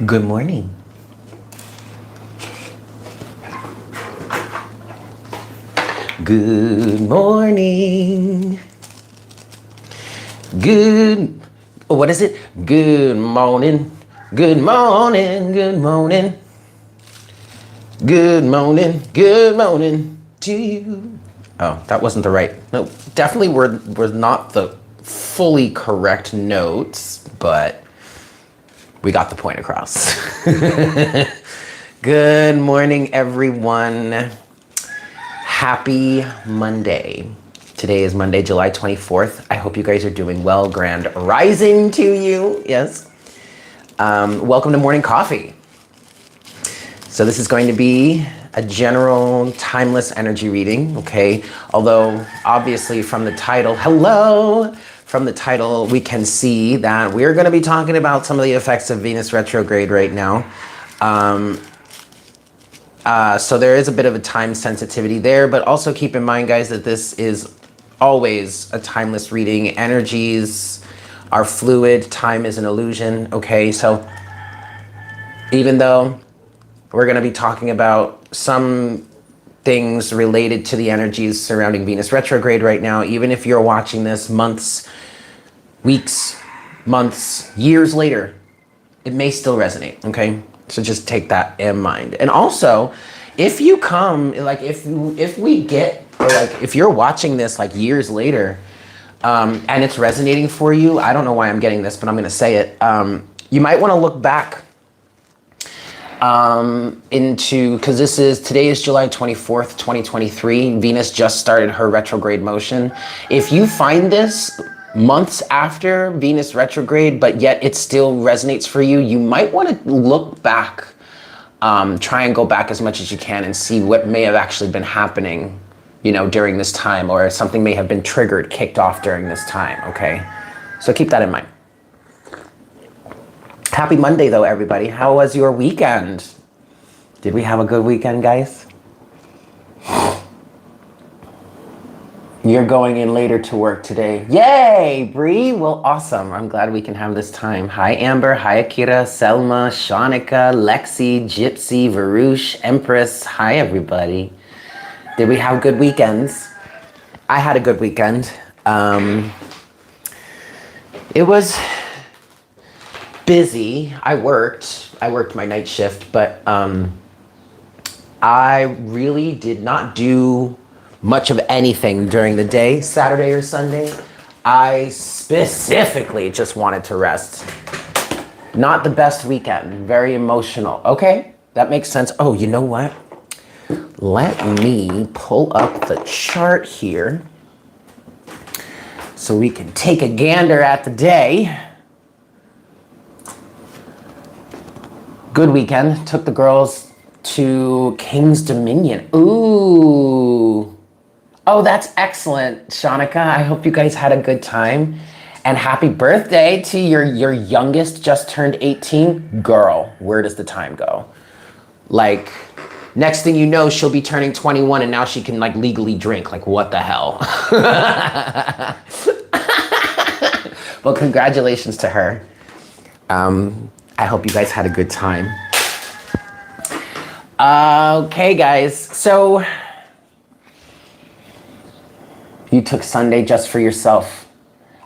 Good morning. Good morning. What is it? Good morning. Good morning. Good morning. Good morning. Good morning to you. Oh, that wasn't the right. No, definitely were not the fully correct notes, but we got the point across. Good morning, everyone. Happy Monday. Today is Monday, July 24th. I hope you guys are doing well. Grand rising to you. Yes. Welcome to Morning Coffee. So this is going to be a general timeless energy reading, okay? Although obviously from the title, from the title, we can see that we're going to be talking about some of the effects of Venus retrograde right now. So there is a bit of a time sensitivity there, but also keep in mind, guys, that this is always a timeless reading. Energies are fluid. Time is an illusion, okay? So even though we're going to be talking about some things related to the energies surrounding Venus retrograde right now, even if you're watching this months, weeks, months, years later, it may still resonate, okay? So just take that in mind. And also, if you come, like if we get, or like if you're watching this like years later, and it's resonating for you, I don't know why I'm getting this, but I'm gonna say it. You might wanna look back because today is July 24th, 2023. Venus just started her retrograde motion. If you find this months after Venus retrograde, but yet it still resonates for you, you might want to look back, try and go back as much as you can and see what may have actually been happening, during this time, or something may have been triggered, kicked off during this time, okay? So keep that in mind. Happy Monday, though, everybody. How was your weekend? Did we have a good weekend, guys? You're going in later to work today. Yay, Bree. Well, awesome. I'm glad we can have this time. Hi, Amber. Hi, Akira, Selma, Shanika, Lexi, Gypsy, Varush, Empress. Hi, everybody. Did we have good weekends? I had a good weekend. It was busy. I worked my night shift, but I really did not do much of anything during the day, Saturday or Sunday. I specifically just wanted to rest. Not the best weekend, very emotional. Okay, that makes sense. Oh, you know what? Let me pull up the chart here so we can take a gander at the day. Good weekend. Took the girls to King's Dominion. Ooh. Oh, that's excellent, Shanika. I hope you guys had a good time. And happy birthday to your youngest, just turned 18. Girl, where does the time go? Like, next thing you know, she'll be turning 21 and now she can like legally drink. Like, what the hell? Well, congratulations to her. I hope you guys had a good time. Okay, guys. So you took Sunday just for yourself.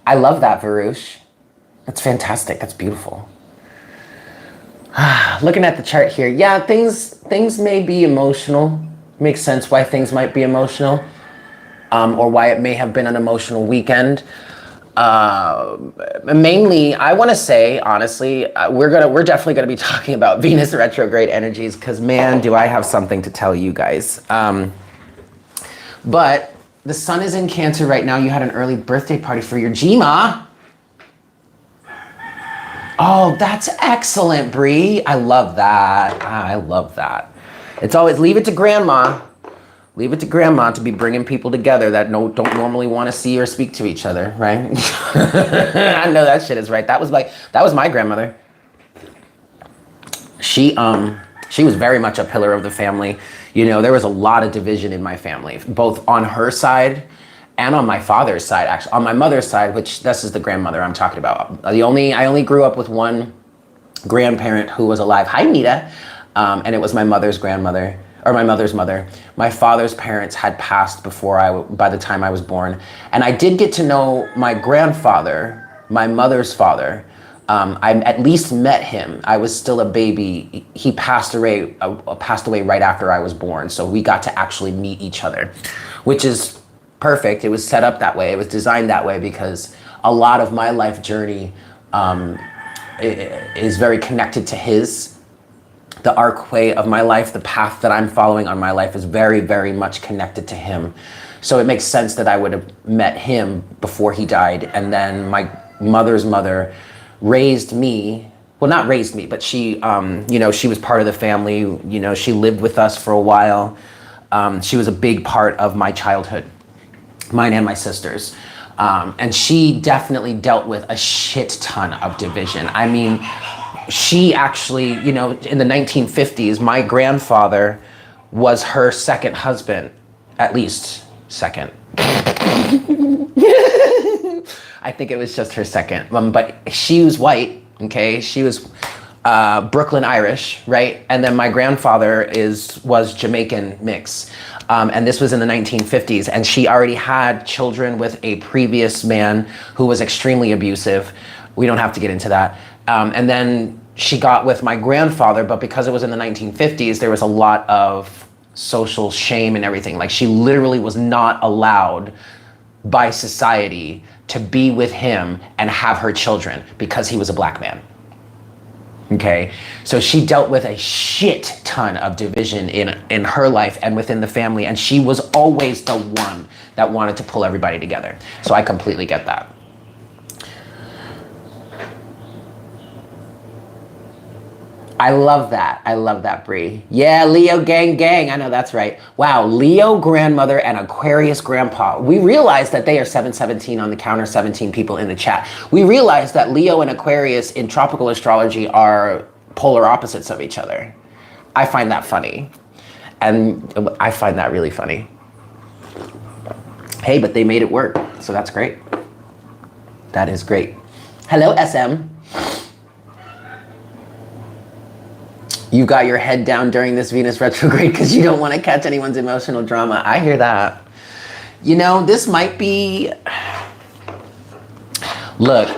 I love that, Varush. That's fantastic. That's beautiful. Looking at the chart here, yeah, things may be emotional. Makes sense why things might be emotional, or why it may have been an emotional weekend. Mainly, I want to say, honestly, we're definitely gonna be talking about Venus retrograde energies, because man, do I have something to tell you guys. But the sun is in Cancer right now. You had an early birthday party for your Jima. Oh, that's excellent, Bree. I love that. I love that. It's always leave it to grandma. Leave it to grandma to be bringing people together that don't normally want to see or speak to each other, right? I know that shit is right. That was my grandmother. She was very much a pillar of the family. There was a lot of division in my family, both on her side and on my father's side, actually. On my mother's side, which this is the grandmother I'm talking about. I only grew up with one grandparent who was alive. Hi, Nita. And it was my mother's grandmother, or my mother's mother. My father's parents had passed by the time I was born. And I did get to know my grandfather, my mother's father. I at least met him. I was still a baby. He passed away right after I was born. So we got to actually meet each other, which is perfect. It was set up that way. It was designed that way because a lot of my life journey is very connected to his. The arcway of my life, the path that I'm following on my life is very, very much connected to him. So it makes sense that I would have met him before he died. And then my mother's mother raised me, well, not raised me, but she, she was part of the family. She lived with us for a while. She was a big part of my childhood, mine and my sister's. And she definitely dealt with a shit ton of division. I mean, she actually, in the 1950s, my grandfather was her second husband, at least second. I think it was just her second, but she was white, okay? She was Brooklyn Irish, right? And then my grandfather was Jamaican mix. And this was in the 1950s, and she already had children with a previous man who was extremely abusive. We don't have to get into that. And then she got with my grandfather, but because it was in the 1950s, there was a lot of social shame and everything. Like, she literally was not allowed by society to be with him and have her children because he was a black man. Okay, so she dealt with a shit ton of division in her life and within the family, and she was always the one that wanted to pull everybody together. So I completely get that. I love that, Bree. Yeah, Leo gang. I know that's right. Wow, Leo grandmother and Aquarius grandpa. We realize that they are 717 on the counter, 17 people in the chat. We realize that Leo and Aquarius in tropical astrology are polar opposites of each other. I find that funny. And I find that really funny. Hey, but they made it work, so that's great. That is great. Hello, SM. You got your head down during this Venus retrograde because you don't want to catch anyone's emotional drama. I hear that. This might be, look.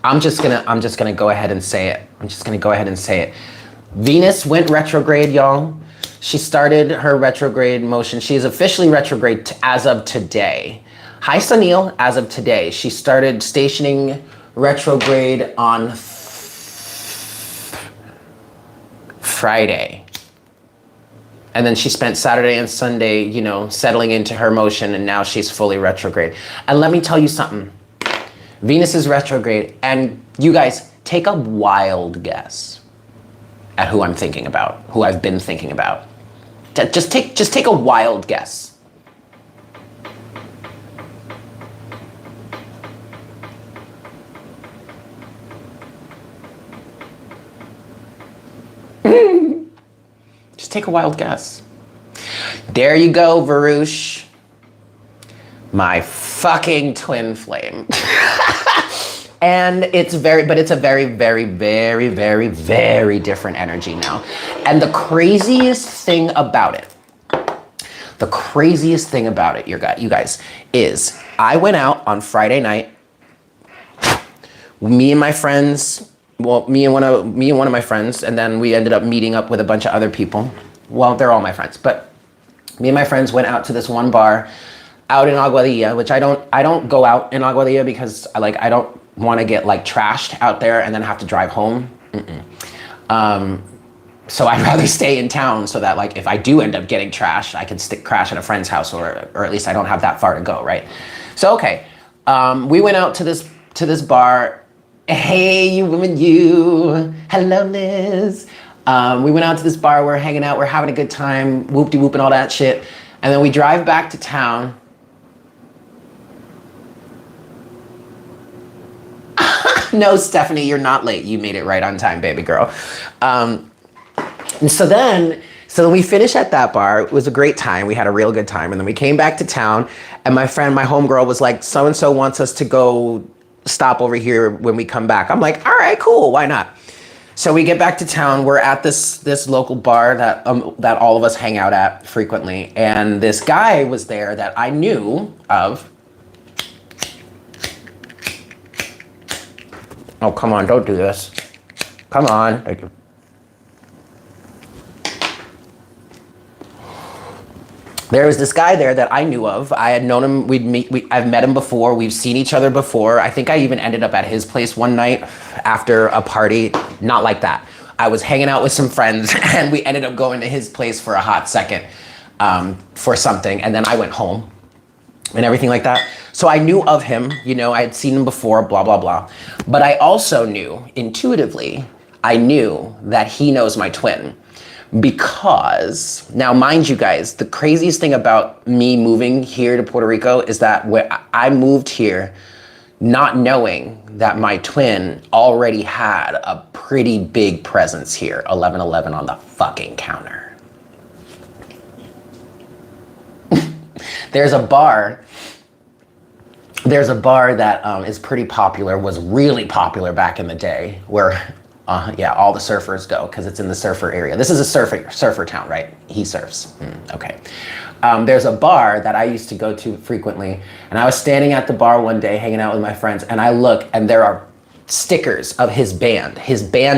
I'm just gonna go ahead and say it. Venus went retrograde, y'all. She started her retrograde motion. She is officially retrograde as of today. Hi, Sunil, as of today. She started stationing retrograde on Friday. And then she spent Saturday and Sunday, settling into her motion, and now she's fully retrograde. And let me tell you something. Venus is retrograde, and you guys take a wild guess at who I'm thinking about, who I've been thinking about. Just take a wild guess. Just take a wild guess. There you go, Varush. My fucking twin flame. And it's a very, very, very, very, very different energy now. And the craziest thing about it, you guys, is I went out on Friday night. Me and my friends, me and one of my friends, and then we ended up meeting up with a bunch of other people. Well, they're all my friends, but me and my friends went out to this one bar out in Aguadilla, which I don't go out in Aguadilla because I don't want to get trashed out there and then have to drive home. So I'd rather stay in town so that if I do end up getting trashed, I can crash at a friend's house, or at least I don't have that far to go, right? So okay, we went out to this bar. Hey, you woman, you. Hello, Liz. We went out to this bar, we're hanging out, we're having a good time, whoop-de-whoop and all that shit. And then we drive back to town. No, Stephanie, you're not late. You made it right on time, baby girl. And so then we finished at that bar. It was a great time. We had a real good time. And then we came back to town, and my homegirl was like, so-and-so wants us to go stop over here when we come back. I'm like, all right, cool, why not? So we get back to town. We're at this local bar that that all of us hang out at frequently, and this guy was there that I knew of. Oh, come on, don't do this. Come on. There was this guy there that I knew of. I had known him, I've met him before, we've seen each other before. I think I even ended up at his place one night after a party. Not like that. I was hanging out with some friends and we ended up going to his place for a hot second for something, and then I went home and everything like that. So I knew of him, you know, I had seen him before, blah, blah, blah. But I also knew, intuitively, I knew that he knows my twin. Because, now mind you guys, the craziest thing about me moving here to Puerto Rico is that I moved here not knowing that my twin already had a pretty big presence here, 1111 on the fucking counter. There's a bar that is pretty popular, was really popular back in the day, where yeah, all the surfers go, because it's in the surfer area. This is a surfer town, right? He surfs. Okay. There's a bar that I used to go to frequently, and I was standing at the bar one day hanging out with my friends, and I look, and there are stickers of his band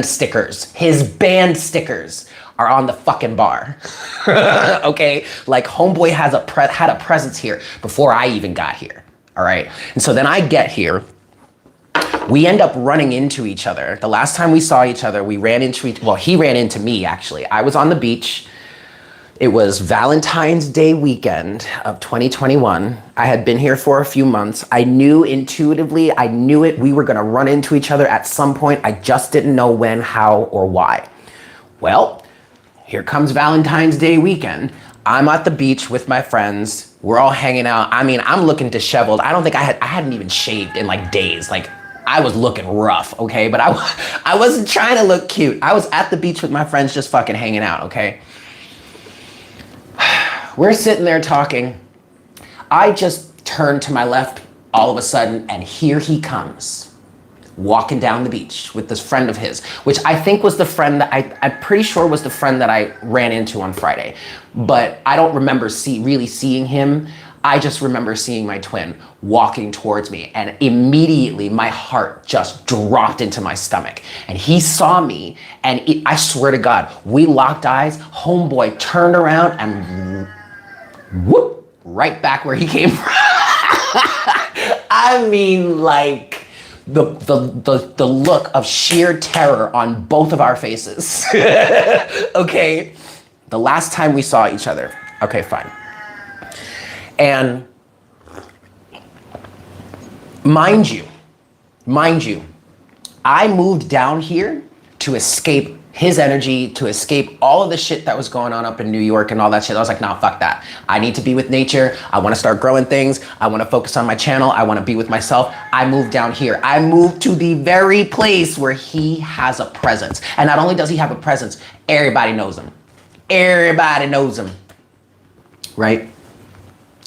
stickers. His band stickers are on the fucking bar. Okay? Like, homeboy had a presence here before I even got here. All right? And so then I get here. We end up running into each other. The last time we saw each other, we ran into well, he ran into me, actually. I was on the beach. It was Valentine's Day weekend of 2021. I had been here for a few months. I knew intuitively, I knew it, we were gonna run into each other at some point. I just didn't know when, how, or why. Well, here comes Valentine's Day weekend. I'm at the beach with my friends. We're all hanging out. I mean, I'm looking disheveled. I don't think I hadn't even shaved in like days. Like, I was looking rough, okay? But I wasn't trying to look cute. I was at the beach with my friends just fucking hanging out, okay? We're sitting there talking. I just turned to my left all of a sudden, and here he comes, walking down the beach with this friend of his, which I think was the friend that I'm pretty sure was the friend that I ran into on Friday. But I don't remember really seeing him. I just remember seeing my twin walking towards me, and immediately my heart just dropped into my stomach. And he saw me, and I swear to God, we locked eyes. Homeboy turned around and whoop, right back where he came from. I mean, like, the look of sheer terror on both of our faces. Okay, the last time we saw each other. Okay, fine. And mind you, I moved down here to escape his energy, to escape all of the shit that was going on up in New York and all that shit. I was like, nah, fuck that. I need to be with nature. I want to start growing things. I want to focus on my channel. I want to be with myself. I moved down here. I moved to the very place where he has a presence. And not only does he have a presence, everybody knows him. Everybody knows him, right?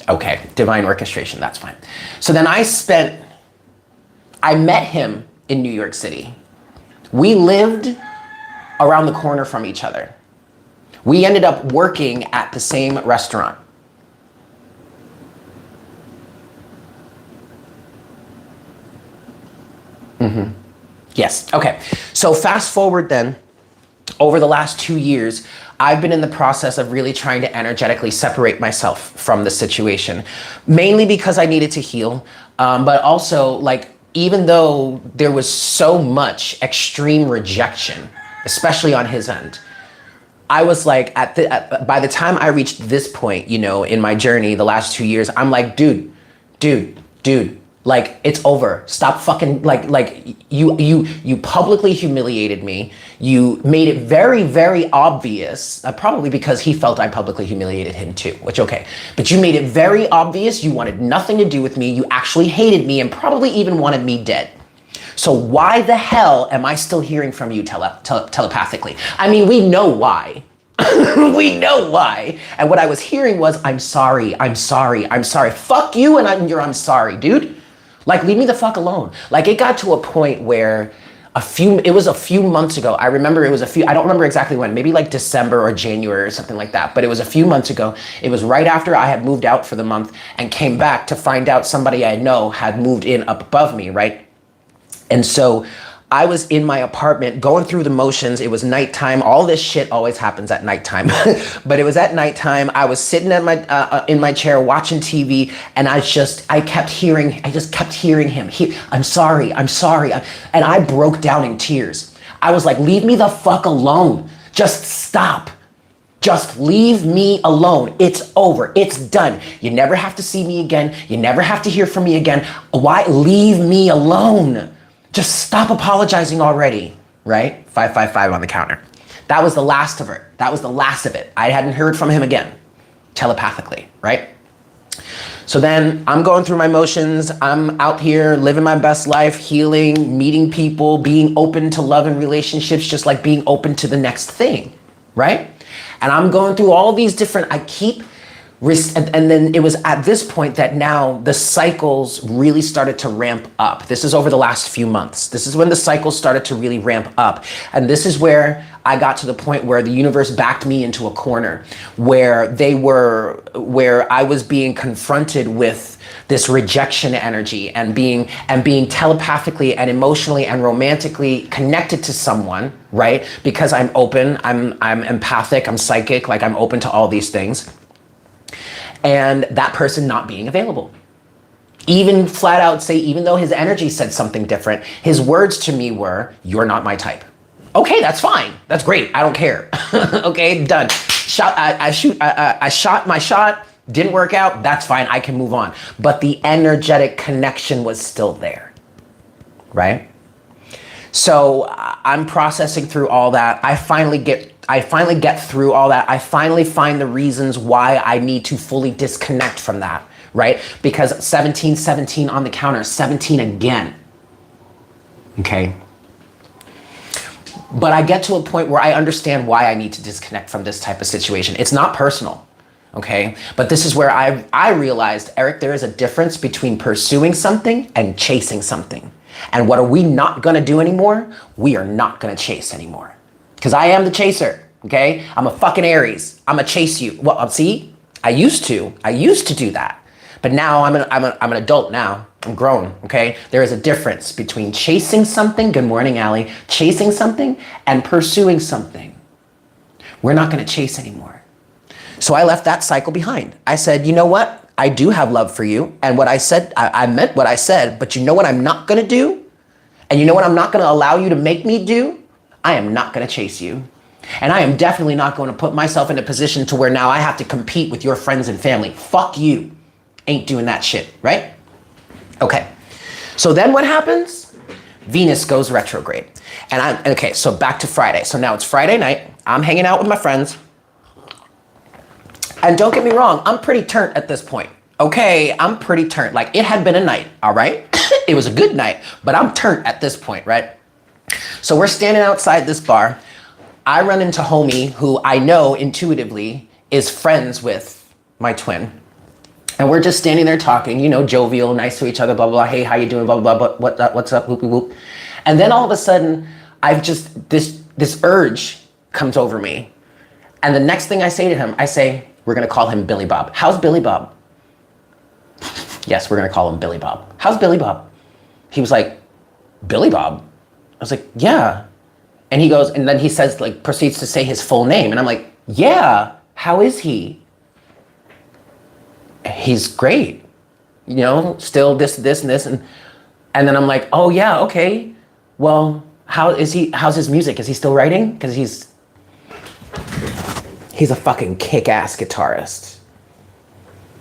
Okay, divine orchestration, that's fine. So then I met him in New York City. We lived around the corner from each other. We ended up working at the same restaurant. Yes, okay. So fast forward then, over the last 2 years, I've been in the process of really trying to energetically separate myself from the situation, mainly because I needed to heal, but also, like, even though there was so much extreme rejection, especially on his end, I was like, by the time I reached this point, you know, in my journey, the last 2 years, I'm like, dude, like, it's over. Stop fucking, like you publicly humiliated me. You made it very, very obvious, probably because he felt I publicly humiliated him too, which, okay. But you made it very obvious you wanted nothing to do with me. You actually hated me and probably even wanted me dead. So why the hell am I still hearing from you telepathically? I mean, we know why. We know why. And what I was hearing was, I'm sorry. Fuck you and I'm sorry, dude. Like, leave me the fuck alone. Like, it got to a point where it was a few months ago. I remember I don't remember exactly when, maybe like December or January or something like that. But it was a few months ago. It was right after I had moved out for the month and came back to find out somebody I know had moved in up above me, right? And so I was in my apartment going through the motions. It was nighttime. All this shit always happens at nighttime, but it was at nighttime. I was sitting at in my chair watching TV, and I just kept hearing him. I'm sorry. And I broke down in tears. I was like, leave me the fuck alone. Just stop. Just leave me alone. It's over. It's done. You never have to see me again. You never have to hear from me again. Why? Leave me alone. Just stop apologizing already, right? 555 on the counter. That was the last of it. That was the last of it. I hadn't heard from him again, telepathically, right? So then I'm going through my motions. I'm out here living my best life, healing, meeting people, being open to love and relationships, just like being open to the next thing, right? And I'm going through all these different, and then it was at this point that now the cycles really started to ramp up. This is over the last few months. This is when the cycles started to really ramp up. And this is where I got to the point where the universe backed me into a corner where I was being confronted with this rejection energy and being telepathically and emotionally and romantically connected to someone, right? Because I'm open, I'm empathic, I'm psychic, like I'm open to all these things. And that person not being available. Even flat out say, even though his energy said something different, his words to me were, you're not my type. Okay, that's fine. That's great. I don't care. Okay, done. I shot my shot, didn't work out. That's fine. I can move on. But the energetic connection was still there, right? So I'm processing through all that. I finally get through all that. I finally find the reasons why I need to fully disconnect from that, right? Because 1717 on the counter, 17 again, okay? But I get to a point where I understand why I need to disconnect from this type of situation. It's not personal, okay? But this is where I realized, Eric, there is a difference between pursuing something and chasing something. And what are we not gonna do anymore? We are not gonna chase anymore. Because I am the chaser, okay? I'm a fucking Aries. I'm gonna chase you. Well, see, I used to do that. But now I'm an adult now. I'm grown, okay? There is a difference between chasing something, good morning, Allie, chasing something and pursuing something. We're not gonna chase anymore. So I left that cycle behind. I said, you know what? I do have love for you. And what I said, I meant what I said, but you know what I'm not gonna do? And you know what I'm not gonna allow you to make me do? I am not gonna chase you. And I am definitely not gonna put myself in a position to where now I have to compete with your friends and family. Fuck you. Ain't doing that shit, right? Okay. So then what happens? Venus goes retrograde. And so back to Friday. So now it's Friday night. I'm hanging out with my friends. And don't get me wrong, I'm pretty turnt at this point. Okay, I'm pretty turnt. Like, it had been a night, all right? It was a good night, but I'm turnt at this point, right? So we're standing outside this bar. I run into homie who I know intuitively is friends with my twin. And we're just standing there talking, you know, jovial, nice to each other, blah, blah, blah. Hey, how you doing, blah, blah, blah, what's up, whoop, whoop, whoop. And then all of a sudden, this urge comes over me. And the next thing I say to him, I say, we're gonna call him Billy Bob. How's Billy Bob? Yes, we're gonna call him Billy Bob. How's Billy Bob? He was like, Billy Bob? I was like, yeah. And he goes, and then he says, like, proceeds to say his full name. And I'm like, yeah, how is he? He's great. You know, still this, and this. And then I'm like, oh yeah, okay. Well, how's his music? Is he still writing? Because he's a fucking kick-ass guitarist.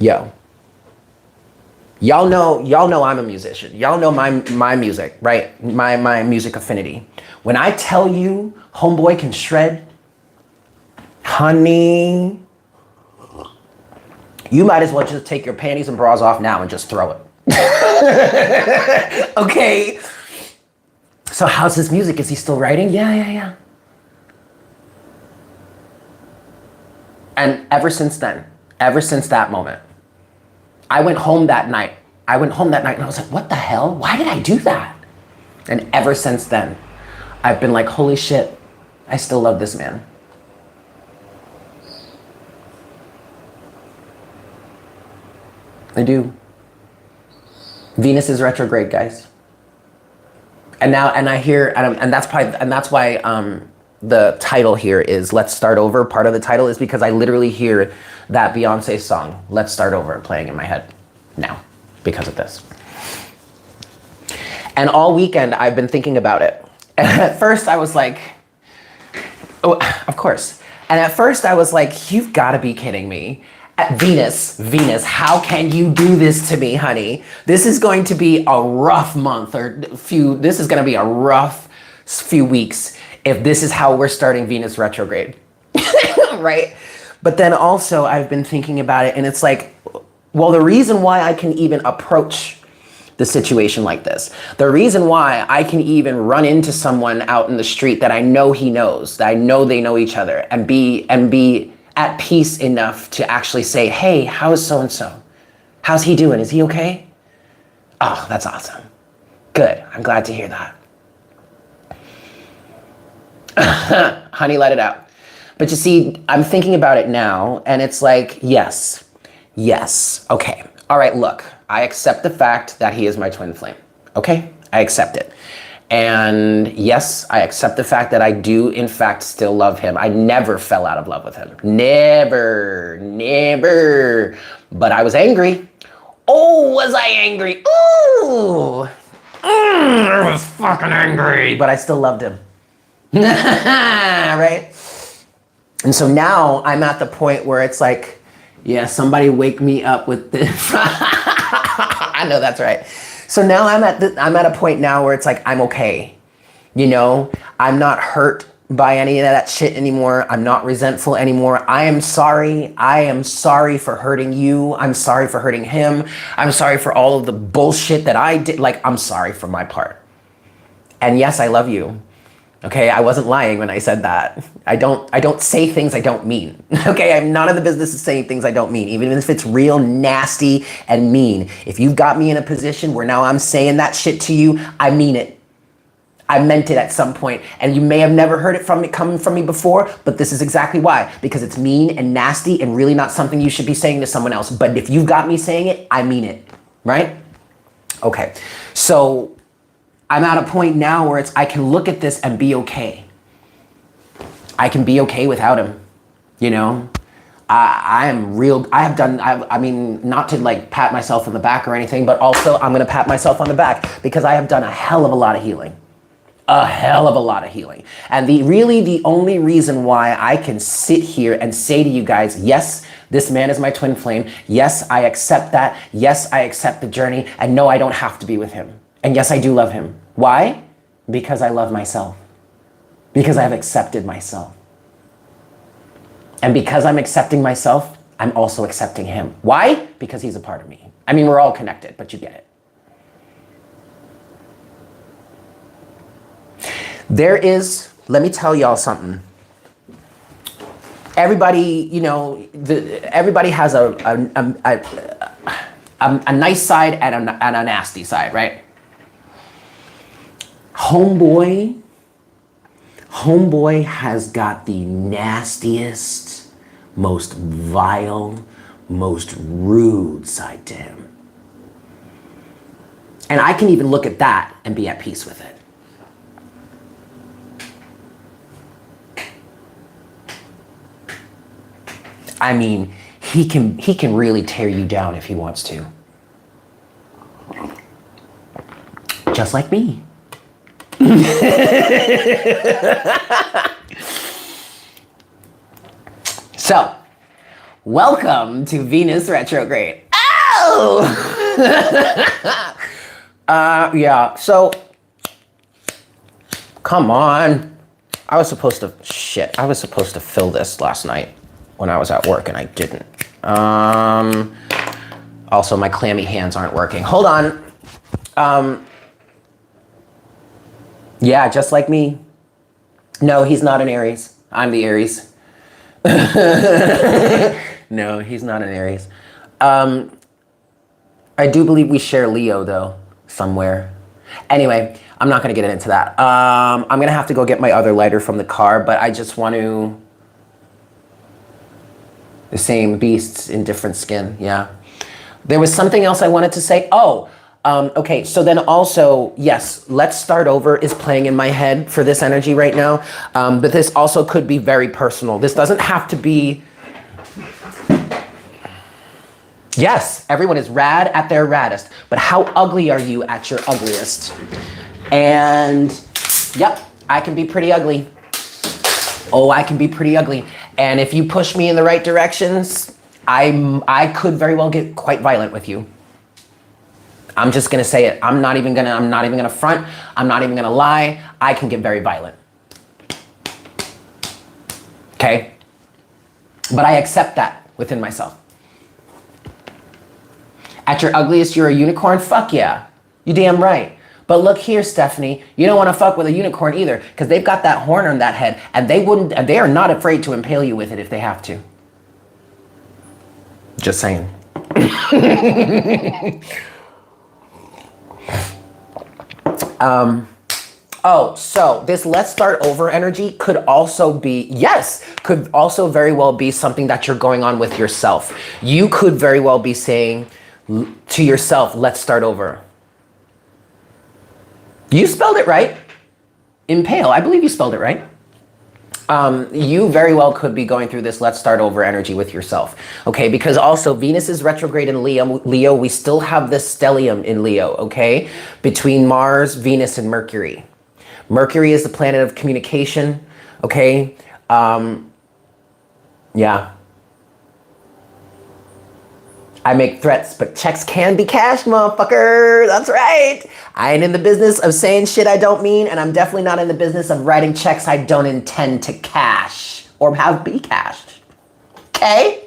Yo. Y'all know I'm a musician. Y'all know my music, right? My music affinity. When I tell you homeboy can shred, honey, you might as well just take your panties and bras off now and just throw it. Okay. So how's his music? Is he still writing? Yeah. And ever since that moment, I went home that night. I went home that night and I was like, what the hell? Why did I do that? And ever since then, I've been like, holy shit, I still love this man. I do. Venus is retrograde, guys. And I hear, and that's why the title here is Let's Start Over. Part of the title is because I literally hear that Beyonce song, Let's Start Over, playing in my head now because of this. And all weekend I've been thinking about it. And at first I was like, oh, of course. And at first I was like, you've got to be kidding me. Venus, how can you do this to me, honey? This is going to be a rough month this is going to be a rough few weeks if this is how we're starting Venus retrograde, right? But then also I've been thinking about it and it's like, well, the reason why I can even approach the situation like this, the reason why I can even run into someone out in the street that I know he knows, that I know they know each other and be at peace enough to actually say, hey, how's so-and-so? How's he doing? Is he okay? Oh, that's awesome. Good. I'm glad to hear that. Honey, let it out. But you see, I'm thinking about it now and it's like, yes, okay. All right, look, I accept the fact that he is my twin flame. Okay, I accept it. And yes, I accept the fact that I do, in fact, still love him. I never fell out of love with him. Never. But I was angry. Oh, was I angry? Ooh. I was fucking angry. But I still loved him. Right? And so now I'm at the point where it's like, yeah, somebody wake me up with this. I know that's right. So now I'm at a point now where it's like, I'm okay. You know, I'm not hurt by any of that shit anymore. I'm not resentful anymore. I am sorry. I am sorry for hurting you. I'm sorry for hurting him. I'm sorry for all of the bullshit that I did. Like, I'm sorry for my part. And yes, I love you. Okay, I wasn't lying when I said that. I don't say things I don't mean. Okay, I'm not in the business of saying things I don't mean, even if it's real nasty and mean. If you've got me in a position where now I'm saying that shit to you, I mean it. I meant it at some point, and you may have never heard it coming from me before, but this is exactly why, because it's mean and nasty and really not something you should be saying to someone else. But if you've got me saying it, I mean it, right? Okay, so I'm at a point now where I can look at this and be okay. I can be okay without him, you know? I mean, not to like pat myself on the back or anything, but also I'm gonna pat myself on the back because I have done a hell of a lot of healing. A hell of a lot of healing. And the only reason why I can sit here and say to you guys, yes, this man is my twin flame. Yes, I accept that. Yes, I accept the journey. And no, I don't have to be with him. And yes, I do love him. Why? Because I love myself. Because I have accepted myself. And because I'm accepting myself, I'm also accepting him. Why? Because he's a part of me. I mean, we're all connected, but you get it. Let me tell y'all something. Everybody, you know, everybody has a nice side and a nasty side, right? Homeboy has got the nastiest, most vile, most rude side to him. And I can even look at that and be at peace with it. I mean, he can really tear you down if he wants to. Just like me. So, welcome to Venus retrograde. Oh! Yeah, so, come on. I was supposed to fill this last night when I was at work and I didn't. Also, my clammy hands aren't working. Hold on. Yeah, just like me. No, he's not an Aries. I'm the Aries. No, he's not an Aries. I do believe we share Leo though, somewhere. Anyway, I'm not gonna get into that. I'm gonna have to go get my other lighter from the car, but I just want to, the same beasts in different skin, yeah. There was something else I wanted to say. Oh, okay, so then also, yes, let's start over is playing in my head for this energy right now, but this also could be very personal. This doesn't have to be, yes, everyone is rad at their raddest, but how ugly are you at your ugliest? And yep, I can be pretty ugly. Oh, I can be pretty ugly. And if you push me in the right directions, I could very well get quite violent with you. I'm just gonna say it. I'm not even gonna front. I'm not even gonna lie. I can get very violent. Okay? But I accept that within myself. At your ugliest, you're a unicorn? Fuck yeah. You damn right. But look here, Stephanie, you don't want to fuck with a unicorn either, because they've got that horn on that head, and they are not afraid to impale you with it if they have to. Just saying. Oh, so this let's start over energy could also be, yes, could also very well be something that you're going on with yourself. You could very well be saying to yourself, let's start over. You spelled it right. Impale, I believe you spelled it right. You very well could be going through this let's start over energy with yourself. Okay, because also Venus is retrograde in Leo. We still have this stellium in Leo, okay? Between Mars, Venus, and Mercury. Mercury is the planet of communication, okay? Yeah. I make threats, but checks can be cashed, motherfucker. That's right. I ain't in the business of saying shit I don't mean, and I'm definitely not in the business of writing checks I don't intend to cash or have be cashed. Okay?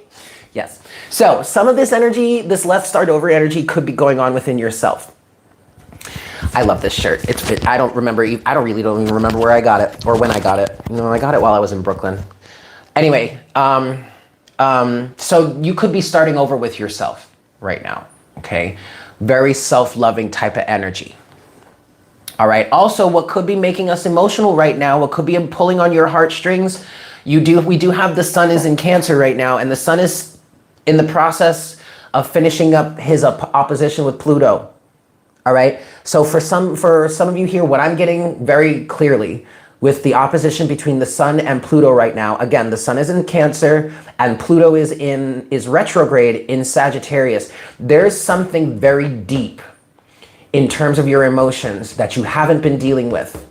Yes. So some of this energy, this let's start over energy could be going on within yourself. I love this shirt. I don't really even remember where I got it or when I got it. No, I got it while I was in Brooklyn. Anyway, so you could be starting over with yourself right now, okay? Very self-loving type of energy. All right, also what could be making us emotional right now, what could be pulling on your heartstrings, we do have the sun is in Cancer right now, and the sun is in the process of finishing up his opposition with Pluto. All right, so for some of you here, what I'm getting very clearly with the opposition between the sun and Pluto right now, again, the sun is in Cancer and Pluto is retrograde in Sagittarius. There's something very deep in terms of your emotions that you haven't been dealing with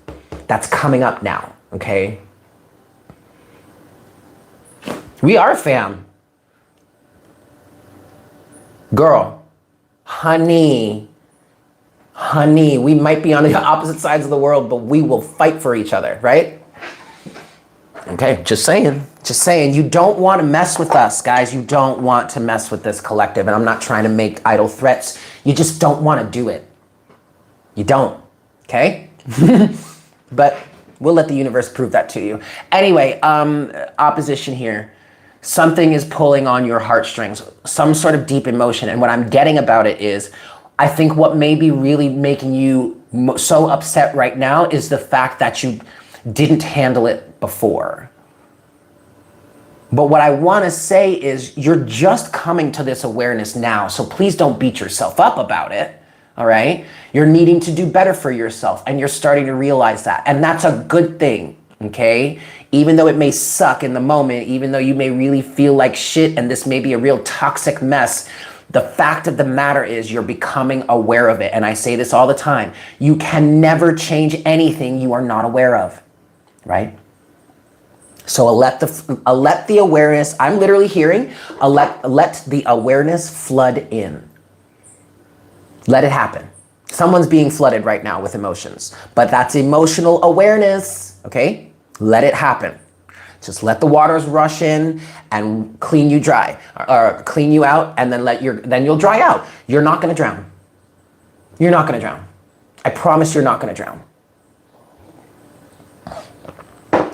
that's coming up now, okay? We are fam. Girl, honey, we might be on the opposite sides of the world, but we will fight for each other, right? Okay, just saying, you don't want to mess with us, guys. You don't want to mess with this collective, and I'm not trying to make idle threats. You just don't want to do it. You don't, okay? But we'll let the universe prove that to you. Anyway, opposition here. Something is pulling on your heartstrings, some sort of deep emotion, and what I'm getting about it is, I think what may be really making you so upset right now is the fact that you didn't handle it before. But what I want to say is you're just coming to this awareness now, so please don't beat yourself up about it, all right? You're needing to do better for yourself, and you're starting to realize that, and that's a good thing, okay? Even though it may suck in the moment, even though you may really feel like shit and this may be a real toxic mess, the fact of the matter is you're becoming aware of it. And I say this all the time. You can never change anything you are not aware of, right? So let the awareness, I'm literally hearing, let the awareness flood in. Let it happen. Someone's being flooded right now with emotions, but that's emotional awareness, okay? Let it happen. Just let the waters rush in and clean you dry, or clean you out, and then you'll dry out. You're not gonna drown. You're not gonna drown. I promise you're not gonna drown.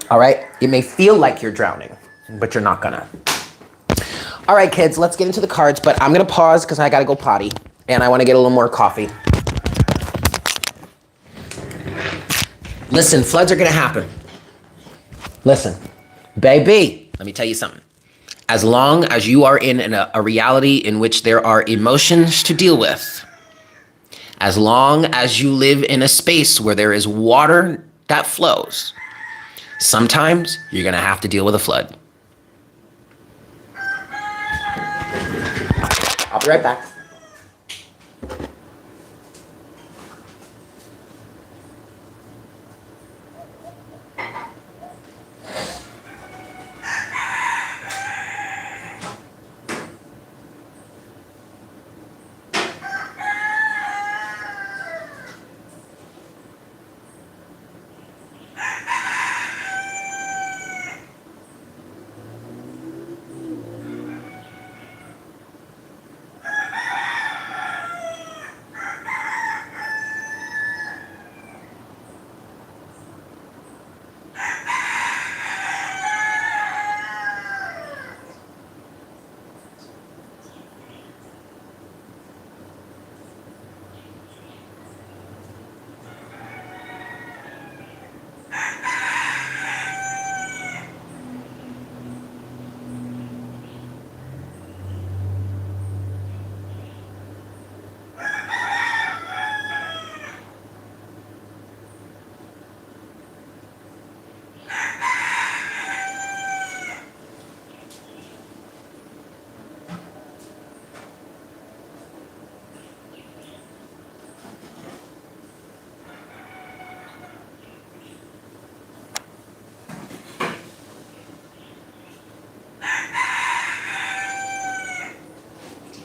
All right? It may feel like you're drowning, but you're not gonna. All right, kids, let's get into the cards, but I'm gonna pause because I gotta go potty. And I want to get a little more coffee. Listen, floods are going to happen. Listen, baby, let me tell you something. As long as you are in a reality in which there are emotions to deal with, as long as you live in a space where there is water that flows, sometimes you're going to have to deal with a flood. I'll be right back.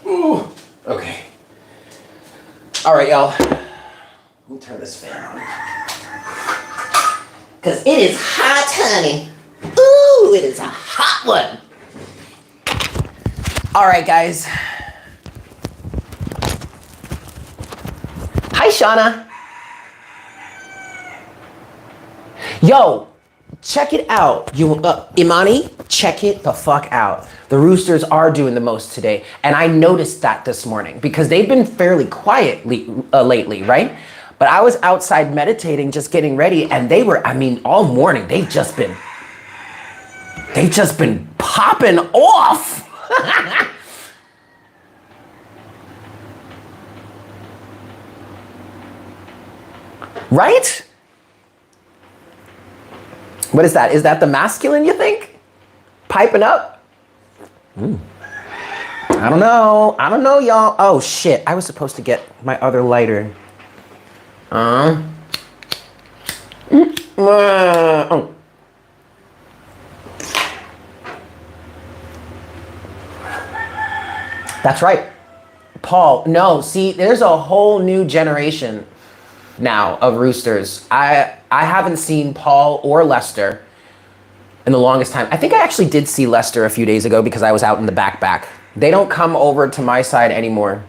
Ooh, okay. All right, y'all. Let me turn this fan on. Because it is hot, honey. Ooh, it is a hot one. All right, guys. Hi, Shauna. Yo, check it out. Imani, check it the fuck out. The roosters are doing the most today. And I noticed that this morning because they've been fairly quiet lately, right? But I was outside meditating, just getting ready, and they were, all morning, they've just been popping off. Right? What is that? Is that the masculine, you think? Piping up? I don't know, y'all. Oh, shit. I was supposed to get my other lighter. Oh. That's right. Paul, no, see, there's a whole new generation now of roosters. I haven't seen Paul or Lester in the longest time. I think I actually did see Lester a few days ago because I was out in the back. They don't come over to my side anymore,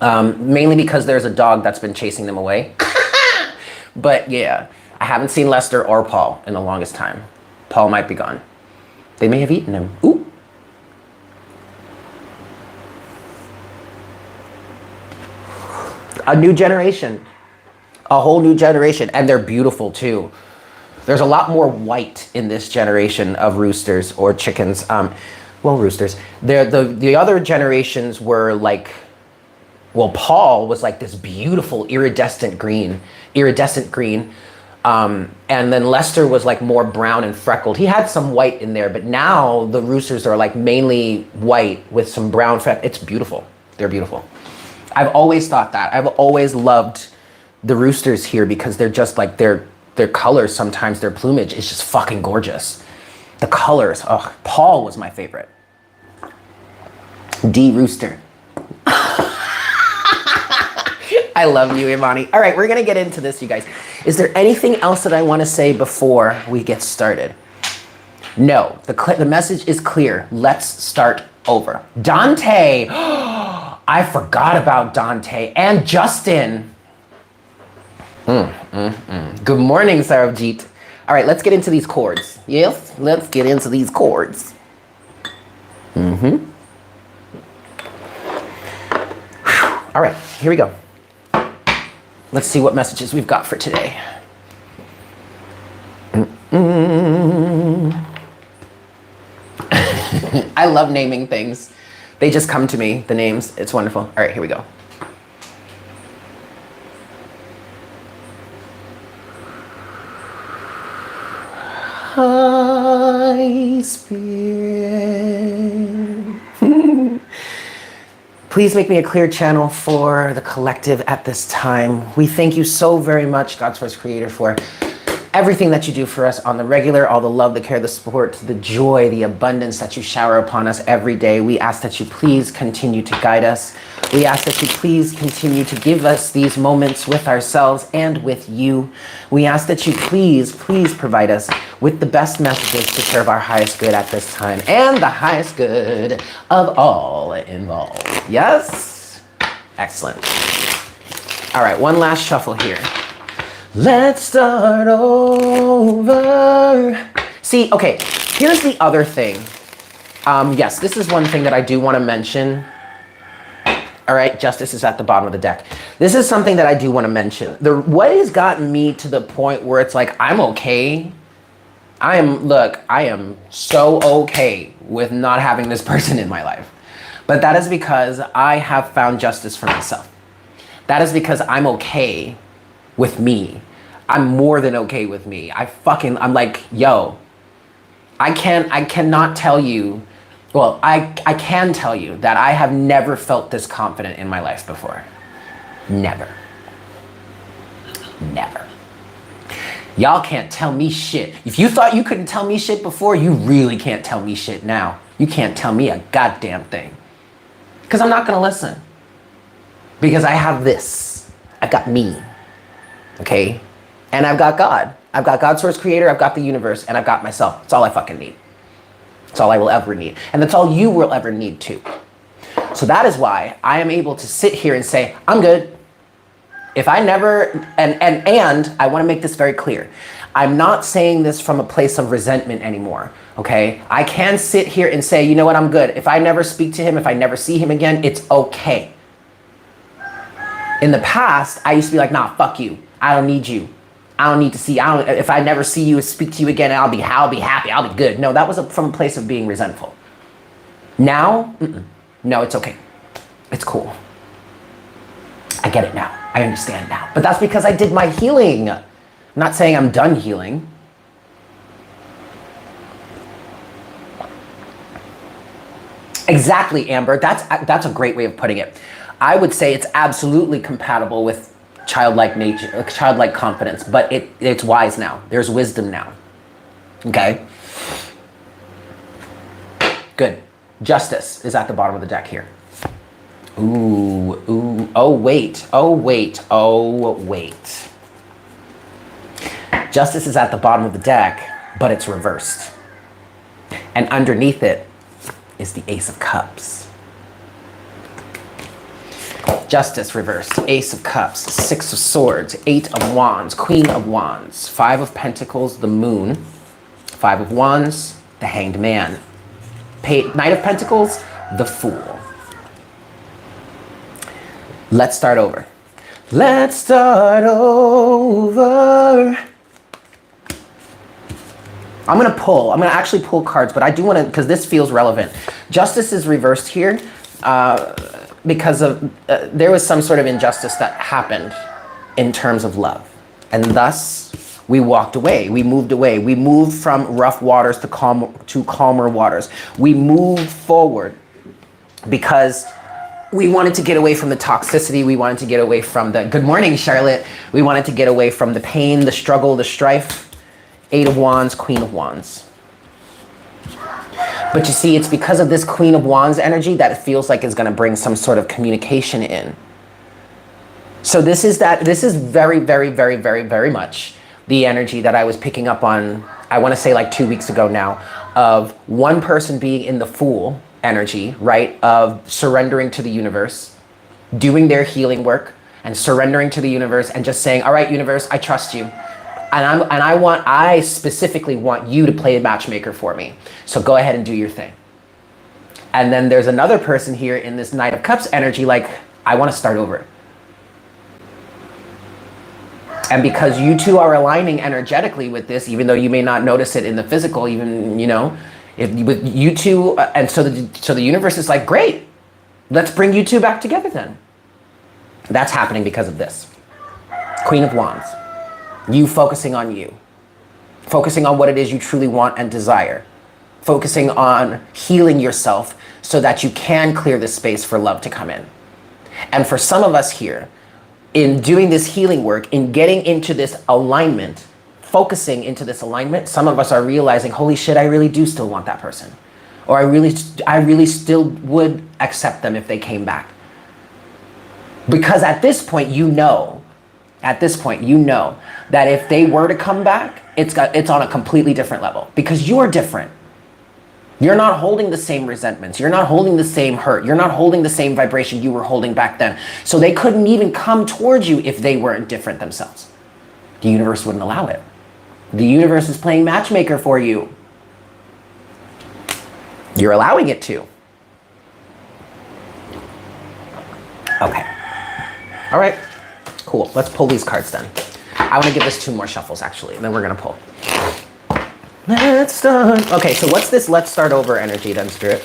mainly because there's a dog that's been chasing them away. But yeah, I haven't seen Lester or Paul in the longest time. Paul might be gone. They may have eaten him. Ooh. A new generation. A whole new generation, and they're beautiful too. There's a lot more white in this generation of roosters or chickens. Roosters. The other generations were like, Paul was like this beautiful iridescent green. And then Lester was like more brown and freckled. He had some white in there, but now the roosters are like mainly white with some brown freckles. It's beautiful. They're beautiful. I've always thought that. I've always loved the roosters here because they're just like, their colors, sometimes their plumage is just fucking gorgeous. The colors, Paul was my favorite. D Rooster. I love you, Imani. All right, we're gonna get into this, you guys. Is there anything else that I wanna say before we get started? No, the message is clear. Let's start over. Dante, I forgot about Dante and Justin. Good morning, Sarabjit. All right, let's get into these chords. Yes, let's get into these chords. All right, here we go. Let's see what messages we've got for today. I love naming things. They just come to me, the names. It's wonderful. All right, here we go. Hi, Spirit. Please make me a clear channel for the collective at this time. We thank you so very much, God's first creator, for everything that you do for us on the regular, all the love, the care, the support, the joy, the abundance that you shower upon us every day. We ask that you please continue to guide us. We ask that you please continue to give us these moments with ourselves and with you. We ask that you please provide us with the best messages to serve our highest good at this time and the highest good of all involved. Yes? Excellent. All right, one last shuffle here. Let's start over. See, okay, here's the other thing. Yes, this is one thing that I do want to mention. All right, Justice is at the bottom of the deck. This is something that I do want to mention. What has gotten me to the point where it's like, I'm okay. I am so okay with not having this person in my life. But that is because I have found justice for myself. That is because I'm okay with me. I'm more than okay with me. I'm like, yo, I cannot tell you, well, I can tell you that I have never felt this confident in my life before. Never. Never. Y'all can't tell me shit. If you thought you couldn't tell me shit before, you really can't tell me shit now. You can't tell me a goddamn thing. Because I'm not gonna listen. Because I have this. I've got me. Okay? And I've got God. I've got God, source creator, I've got the universe, and I've got myself. That's all I fucking need. That's all I will ever need. And that's all you will ever need too. So that is why I am able to sit here and say, I'm good. If I never, and I want to make this very clear. I'm not saying this from a place of resentment anymore, okay? I can sit here and say, you know what, I'm good. If I never speak to him, if I never see him again, it's okay. In the past, I used to be like, nah, fuck you. I don't need you. I don't need to see, if I never see you or speak to you again, I'll be happy, I'll be good. No, that was from a place of being resentful. Now, no, it's okay. It's cool. I get it now. I understand now. But that's because I did my healing. I'm not saying I'm done healing. Exactly, Amber. That's a great way of putting it. I would say it's absolutely compatible with childlike nature, childlike confidence, but it's wise now. There's wisdom now. Okay? Good. Justice is at the bottom of the deck here. Ooh, oh wait. Justice is at the bottom of the deck, but it's reversed. And underneath it is the Ace of Cups. Justice reversed, Ace of Cups, Six of Swords, Eight of Wands, Queen of Wands, Five of Pentacles, the Moon, Five of Wands, the Hanged Man, Knight of Pentacles, the Fool. Let's start over. Let's start over. I'm gonna actually pull cards, but I do wanna, because this feels relevant. Justice is reversed here because of, there was some sort of injustice that happened in terms of love. And thus, we walked away, we moved away. We moved from rough waters to calmer waters. We moved forward because we wanted to get away from the toxicity. We wanted to get away from the, good morning, Charlotte. We wanted to get away from the pain, the struggle, the strife. Eight of Wands, Queen of Wands. But you see, it's because of this Queen of Wands energy that it feels like it's gonna bring some sort of communication in. So this is very, very, very, very, very much the energy that I was picking up on, I wanna say like 2 weeks ago now, of one person being in the Fool energy, right? Of surrendering to the universe, doing their healing work and surrendering to the universe and just saying, all right, universe, I trust you. And I specifically want you to play a matchmaker for me. So go ahead and do your thing. And then there's another person here in this Knight of Cups energy like, I want to start over. And because you two are aligning energetically with this, even though you may not notice it in the physical, even, you know, if with you two, and so the universe is like, great, let's bring you two back together then. That's happening because of this. Queen of Wands. You focusing on you. Focusing on what it is you truly want and desire. Focusing on healing yourself so that you can clear the space for love to come in. And for some of us here, in doing this healing work, in getting into this alignment, focusing into this alignment, some of us are realizing, holy shit, I really do still want that person. Or I really still would accept them if they came back. Because at this point, you know that if they were to come back, it's on a completely different level because you're different. You're not holding the same resentments. You're not holding the same hurt. You're not holding the same vibration you were holding back then. So they couldn't even come towards you if they weren't different themselves. The universe wouldn't allow it. The universe is playing matchmaker for you. You're allowing it to. Okay. All right. Cool. Let's pull these cards then. I want to give this 2 more shuffles actually, and then we're going to pull. Let's start. Okay, so what's this let's start over energy then, Spirit?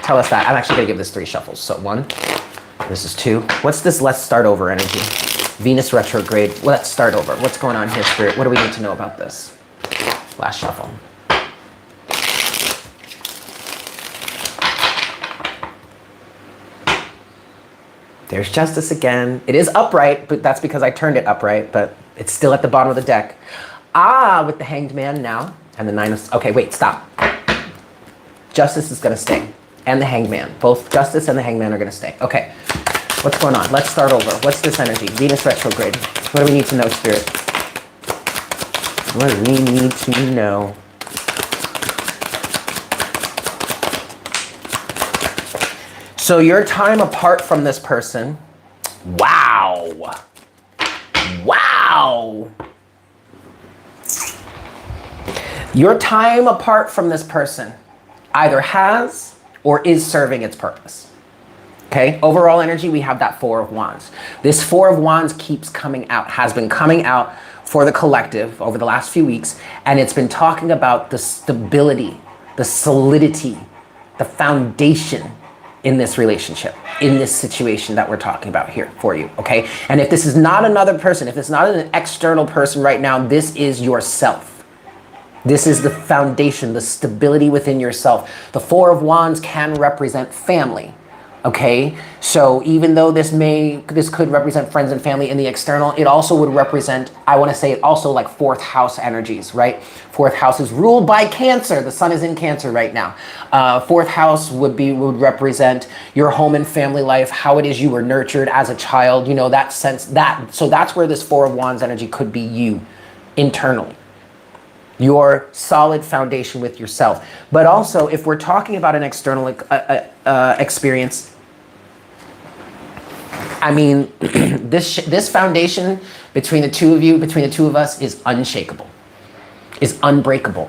Tell us that. I'm actually going to give this 3 shuffles. So 1, this is 2. What's this let's start over energy? Venus retrograde. Let's start over. What's going on here, Spirit? What do we need to know about this? Last shuffle. There's Justice again. It is upright, but that's because I turned it upright, but it's still at the bottom of the deck. With the Hanged Man now, and the 9 of... Okay, wait, stop. Justice is going to stay, and the Hanged Man. Both Justice and the Hanged Man are going to stay. Okay, what's going on? Let's start over. What's this energy? Venus retrograde. What do we need to know, Spirit? What do we need to know? So your time apart from this person, wow. Your time apart from this person either has or is serving its purpose. Okay, overall energy, we have that 4 of Wands. This 4 of Wands keeps coming out, has been coming out for the collective over the last few weeks, and it's been talking about the stability, the solidity, the foundation in this relationship, in this situation that we're talking about here for you, okay? And if this is not another person, if it's not an external person right now, this is yourself. This is the foundation, the stability within yourself. The 4 of Wands can represent family, okay? So even though this could represent friends and family in the external, it also would represent, I want to say it also like 4th house energies, right? 4th house is ruled by Cancer. The sun is in Cancer right now. 4th house would represent your home and family life, how it is you were nurtured as a child, you know, that sense, so that's where this 4 of Wands energy could be you internally. Your solid foundation with yourself. But also, if we're talking about an external experience, I mean, this foundation between the two of you, between the two of us, is unshakable, is unbreakable.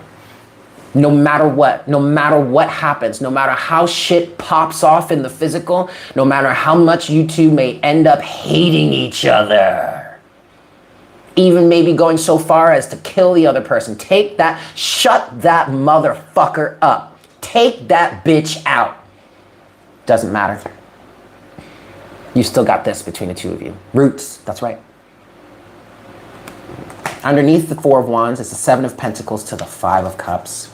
No matter what happens, no matter how shit pops off in the physical, no matter how much you two may end up hating each other, even maybe going so far as to kill the other person. Shut that motherfucker up. Take that bitch out. Doesn't matter. You still got this between the two of you. Roots, that's right. Underneath the 4 of Wands is the 7 of Pentacles to the 5 of Cups.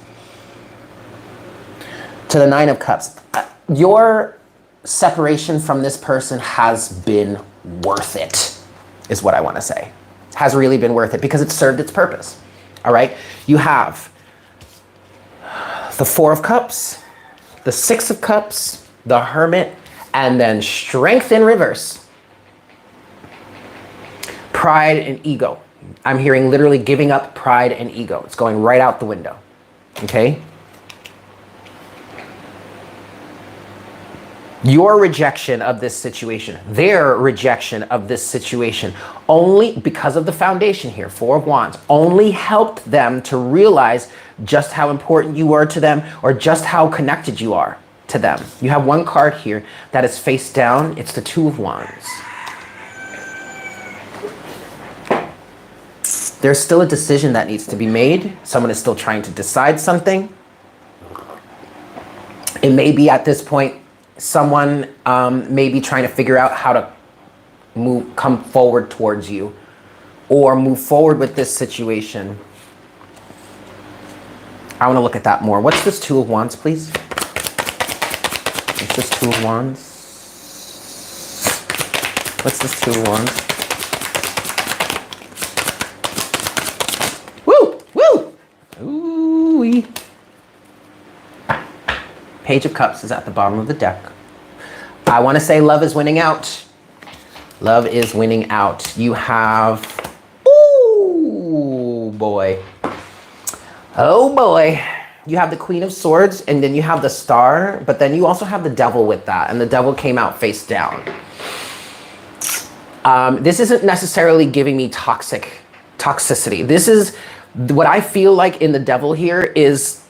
To the 9 of Cups. Your separation from this person has been worth it, is what I want to say. Has really been worth it because it served its purpose. All right, you have the 4 of Cups, the 6 of Cups, the Hermit, and then Strength in reverse. Pride and ego. I'm hearing literally giving up pride and ego. It's going right out the window. Okay? Your rejection of this situation, their rejection of this situation, only because of the foundation here, 4 of Wands, only helped them to realize just how important you were to them or just how connected you are. to them. You have one card here that is face down. It's the Two of Wands. There's still a decision that needs to be made. Someone is still trying to decide something. It may be at this point, someone may be trying to figure out how to come forward towards you or move forward with this situation. I want to look at that more. What's this Two of Wands, please? What's this Two of Wands? What's this Two of Wands? Woo! Woo! Ooh-wee. Page of Cups is at the bottom of the deck. I want to say love is winning out. Love is winning out. You have, ooh, boy. Oh boy. You have the Queen of Swords, and then you have the Star, but then you also have the Devil with that, and the Devil came out face down. This isn't necessarily giving me toxicity. This is what I feel like in the Devil here is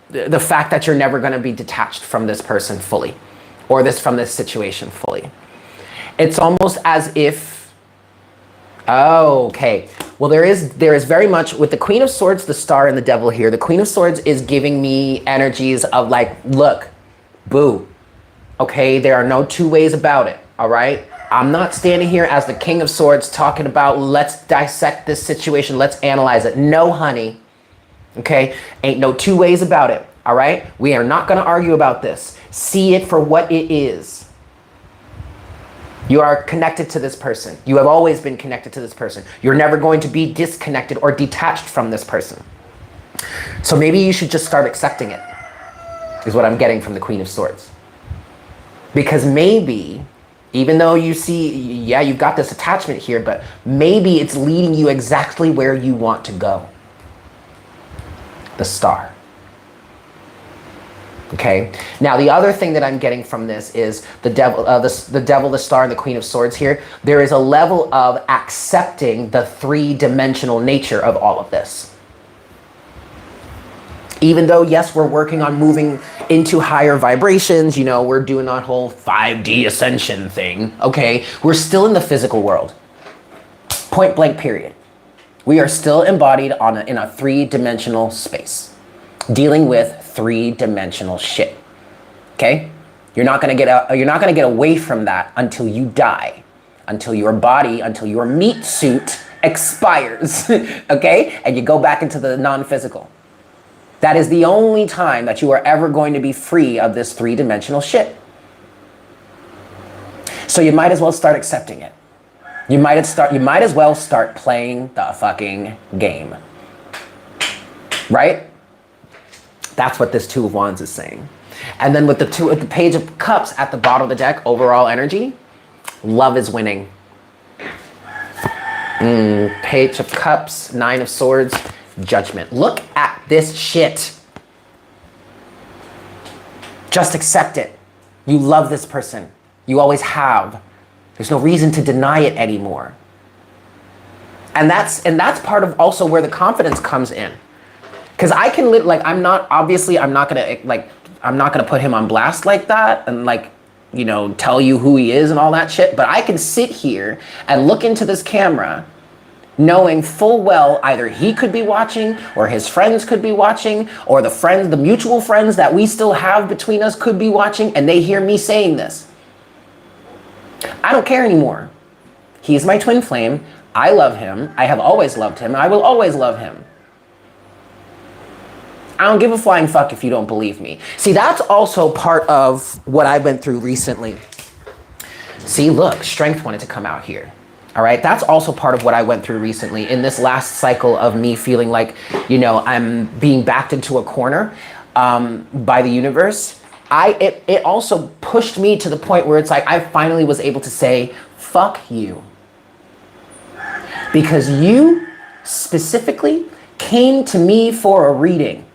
the fact that you're never going to be detached from this person fully, or from this situation fully. It's almost as if, oh, okay. Well, there is very much with the Queen of Swords, the Star, and the Devil here. The Queen of Swords is giving me energies of like, look, boo. Okay, there are no two ways about it. All right. I'm not standing here as the King of Swords talking about let's dissect this situation. Let's analyze it. No, honey. Okay, ain't no two ways about it. All right, we are not going to argue about this. See it for what it is. You are connected to this person. You have always been connected to this person. You're never going to be disconnected or detached from this person. So maybe you should just start accepting it, is what I'm getting from the Queen of Swords. Because maybe, even though you see, yeah, you've got this attachment here, but maybe it's leading you exactly where you want to go. The Star. Okay. Now the other thing that I'm getting from this is the Devil, the Star, and the Queen of Swords here. There is a level of accepting the three-dimensional nature of all of this. Even though, yes, we're working on moving into higher vibrations, you know, we're doing that whole 5D ascension thing. Okay, we're still in the physical world. Point blank. Period. We are still embodied in a three-dimensional space, dealing with three-dimensional shit. Okay? You're not gonna get away from that until you die, until your body, until your meat suit expires. Okay? And you go back into the non-physical. That is the only time that you are ever going to be free of this three-dimensional shit. So you might as well start accepting it. You might as well start playing the fucking game. Right? That's what this Two of Wands is saying. And then with the Page of Cups at the bottom of the deck, overall energy, love is winning. Page of Cups, Nine of Swords, Judgment. Look at this shit. Just accept it. You love this person. You always have. There's no reason to deny it anymore. And that's part of also where the confidence comes in. Because I can I'm not gonna put him on blast like that and tell you who he is and all that shit. But I can sit here and look into this camera knowing full well either he could be watching or his friends could be watching or the mutual friends that we still have between us could be watching, and they hear me saying this. I don't care anymore. He's my twin flame. I love him. I have always loved him. I will always love him. I don't give a flying fuck if you don't believe me. See, that's also part of what I went through recently. See, look, strength wanted to come out here. All right, that's also part of what I went through recently in this last cycle of me feeling like, I'm being backed into a corner by the universe. It also pushed me to the point where it's like I finally was able to say, fuck you. Because you specifically came to me for a reading.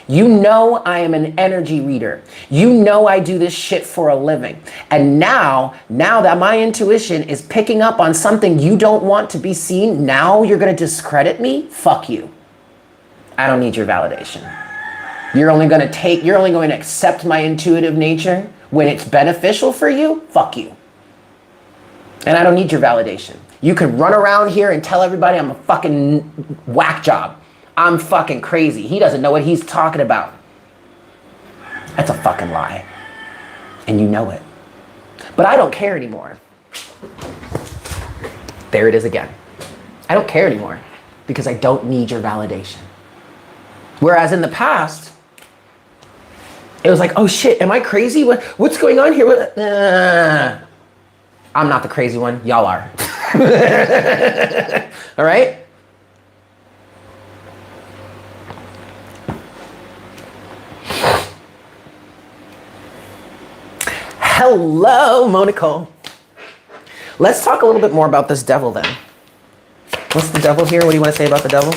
You know I am an energy reader. You know I do this shit for a living. And now that my intuition is picking up on something you don't want to be seen, now you're gonna discredit me? Fuck you. I don't need your validation. You're only going to accept my intuitive nature when it's beneficial for you. Fuck you. And I don't need your validation. You can run around here and tell everybody I'm a fucking whack job. I'm fucking crazy. He doesn't know what he's talking about. That's a fucking lie. And you know it. But I don't care anymore. There it is again. I don't care anymore because I don't need your validation. Whereas in the past, it was like, oh shit, am I crazy? What's going on here? I'm not the crazy one. Y'all are. All right? Hello, Monica. Let's talk a little bit more about this devil then. What's the devil here? What do you want to say about the devil?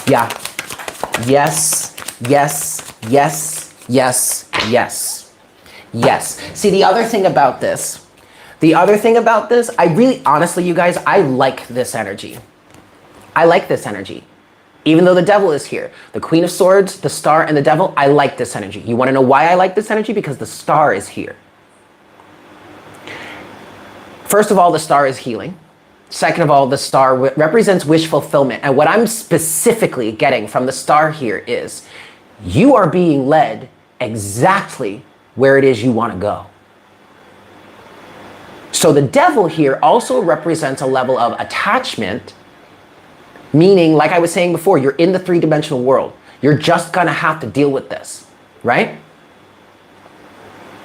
Yeah. Yes, yes, yes, yes, yes, yes. See, the other thing about this, I really, honestly, you guys, I like this energy. I like this energy. Even though the devil is here, the Queen of Swords, the Star, and the devil, I like this energy. You want to know why I like this energy? Because the Star is here. First of all, the Star is healing. Second of all, the Star represents wish fulfillment. And what I'm specifically getting from the Star here is you are being led exactly where it is you want to go. So the devil here also represents a level of attachment, meaning, like I was saying before, you're in the three-dimensional world. You're just going to have to deal with this, right?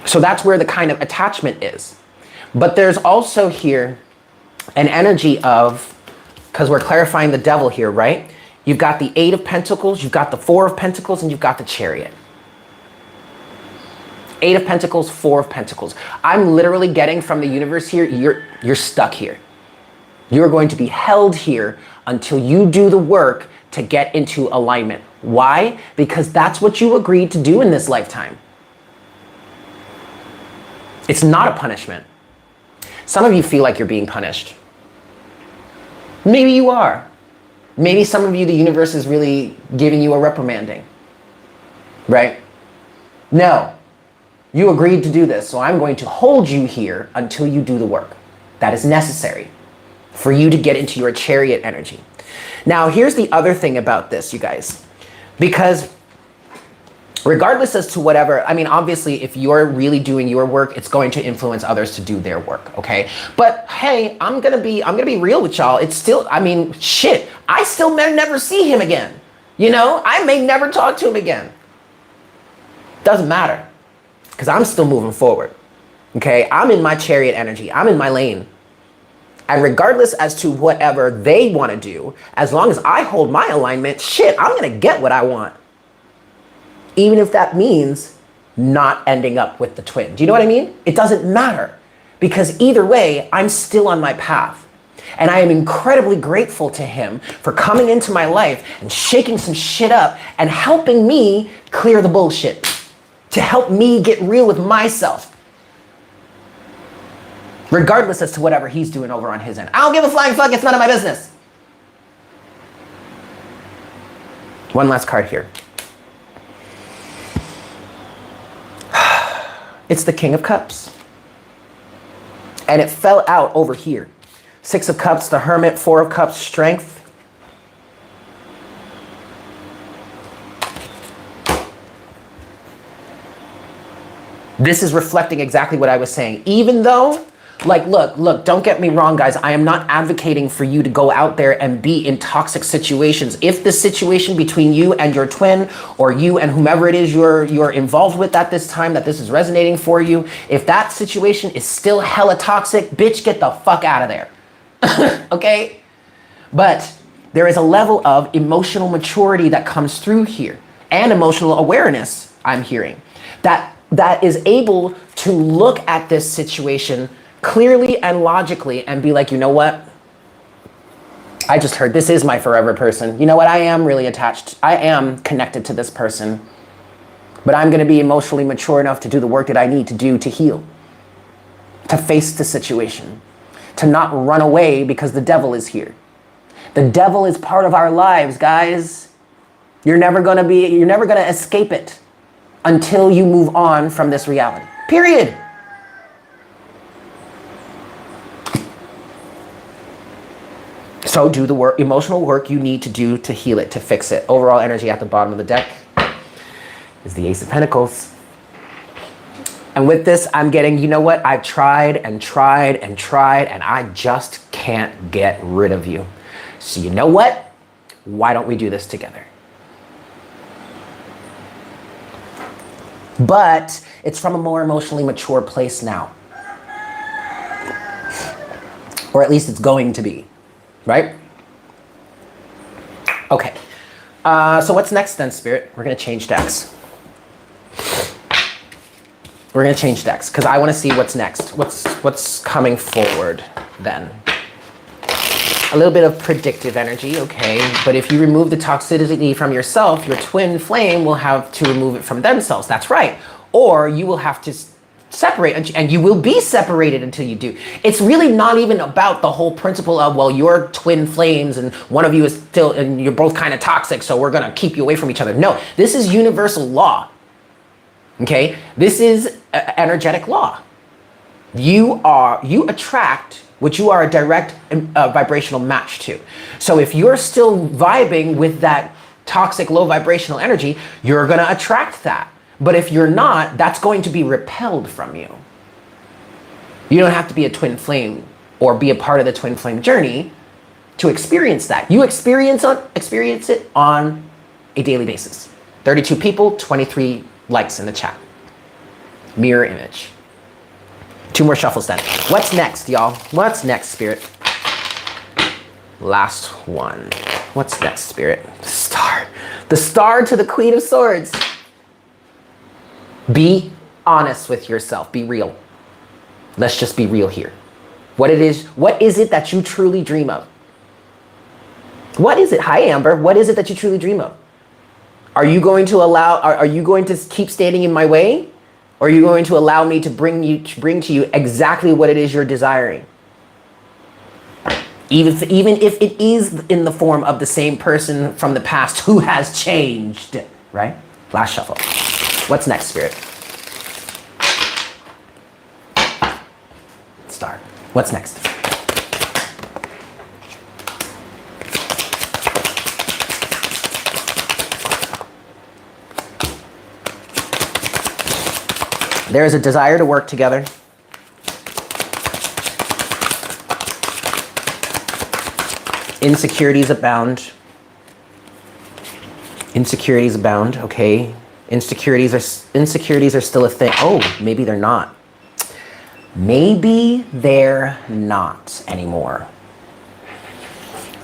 So that's where the kind of attachment is. But there's also here an energy of, because we're clarifying the devil here, right? You've got the 8 of Pentacles, you've got the 4 of Pentacles, and you've got the Chariot. 8 of Pentacles, 4 of Pentacles. I'm literally getting from the universe here, you're stuck here. You're going to be held here until you do the work to get into alignment. Why? Because that's what you agreed to do in this lifetime. It's not a punishment. Some of you feel like you're being punished. Maybe you are. Maybe some of you, the universe is really giving you a reprimanding, right? No, you agreed to do this, so I'm going to hold you here until you do the work. That is necessary for you to get into your Chariot energy. Now, here's the other thing about this, you guys, because regardless as to whatever, I mean, obviously, if you're really doing your work, it's going to influence others to do their work, okay? But hey, I'm gonna be real with y'all. It's still, I mean, shit, I still may never see him again. You know, I may never talk to him again. Doesn't matter, because I'm still moving forward, okay? I'm in my Chariot energy. I'm in my lane. And regardless as to whatever they want to do, as long as I hold my alignment, shit, I'm gonna get what I want. Even if that means not ending up with the twin. Do you know what I mean? It doesn't matter, because either way, I'm still on my path. And I am incredibly grateful to him for coming into my life and shaking some shit up and helping me clear the bullshit, to help me get real with myself. Regardless as to whatever he's doing over on his end. I don't give a flying fuck, it's none of my business. One last card here. It's the King of Cups. And it fell out over here. 6 of Cups, the Hermit, 4 of Cups, Strength. This is reflecting exactly what I was saying. Even though, like, look, don't get me wrong, guys. I am not advocating for you to go out there and be in toxic situations. If the situation between you and your twin, or you and whomever it is you're involved with at this time, that this is resonating for you, if that situation is still hella toxic, bitch, get the fuck out of there. Okay? But there is a level of emotional maturity that comes through here, and emotional awareness, I'm hearing, that is able to look at this situation clearly and logically and be like, you know what? I just heard this is my forever person. You know what? I am really attached. I am connected to this person, but I'm going to be emotionally mature enough to do the work that I need to do to heal. to face the situation, to not run away because the devil is here. The devil is part of our lives, guys. You're never gonna escape it until you move on from this reality. Period. So do the work, emotional work you need to do to heal it, to fix it. Overall energy at the bottom of the deck is the Ace of Pentacles. And with this, I'm getting, you know what? I've tried and tried and tried, and I just can't get rid of you. So you know what? Why don't we do this together? But it's from a more emotionally mature place now. Or at least it's going to be, right? Okay. So what's next then, Spirit? We're going to change decks. We're going to change decks because I want to see what's next. What's coming forward then? A little bit of predictive energy, okay. But if you remove the toxicity from yourself, your twin flame will have to remove it from themselves. That's right. Or you will have to separate, and you will be separated until you do. It's really not even about the whole principle of, well, you're twin flames and one of you is still, and you're both kind of toxic, so we're going to keep you away from each other. No, this is universal law. Okay, this is energetic law. You attract what you are a direct vibrational match to. So if you're still vibing with that toxic low vibrational energy, you're going to attract that. But if you're not, that's going to be repelled from you. You don't have to be a twin flame or be a part of the twin flame journey to experience that. You experience it on a daily basis. 32 people, 23 likes in the chat. Mirror image. 2 more shuffles then. What's next, y'all? What's next, Spirit? Last one. What's next, Spirit? Star. The star to the Queen of Swords. Be honest with yourself. Be real. Let's just be real here. What is it that you truly dream of? What is it? Hi, Amber. What is it that you truly dream of? Are you going to keep standing in my way? Or are you going to allow me to bring to you exactly what it is you're desiring? Even if it is in the form of the same person from the past who has changed, right? Last shuffle. What's next, Spirit? Star. What's next? There is a desire to work together. Insecurities abound. Insecurities abound, okay. Insecurities are still a thing. Oh, maybe they're not. Maybe they're not anymore.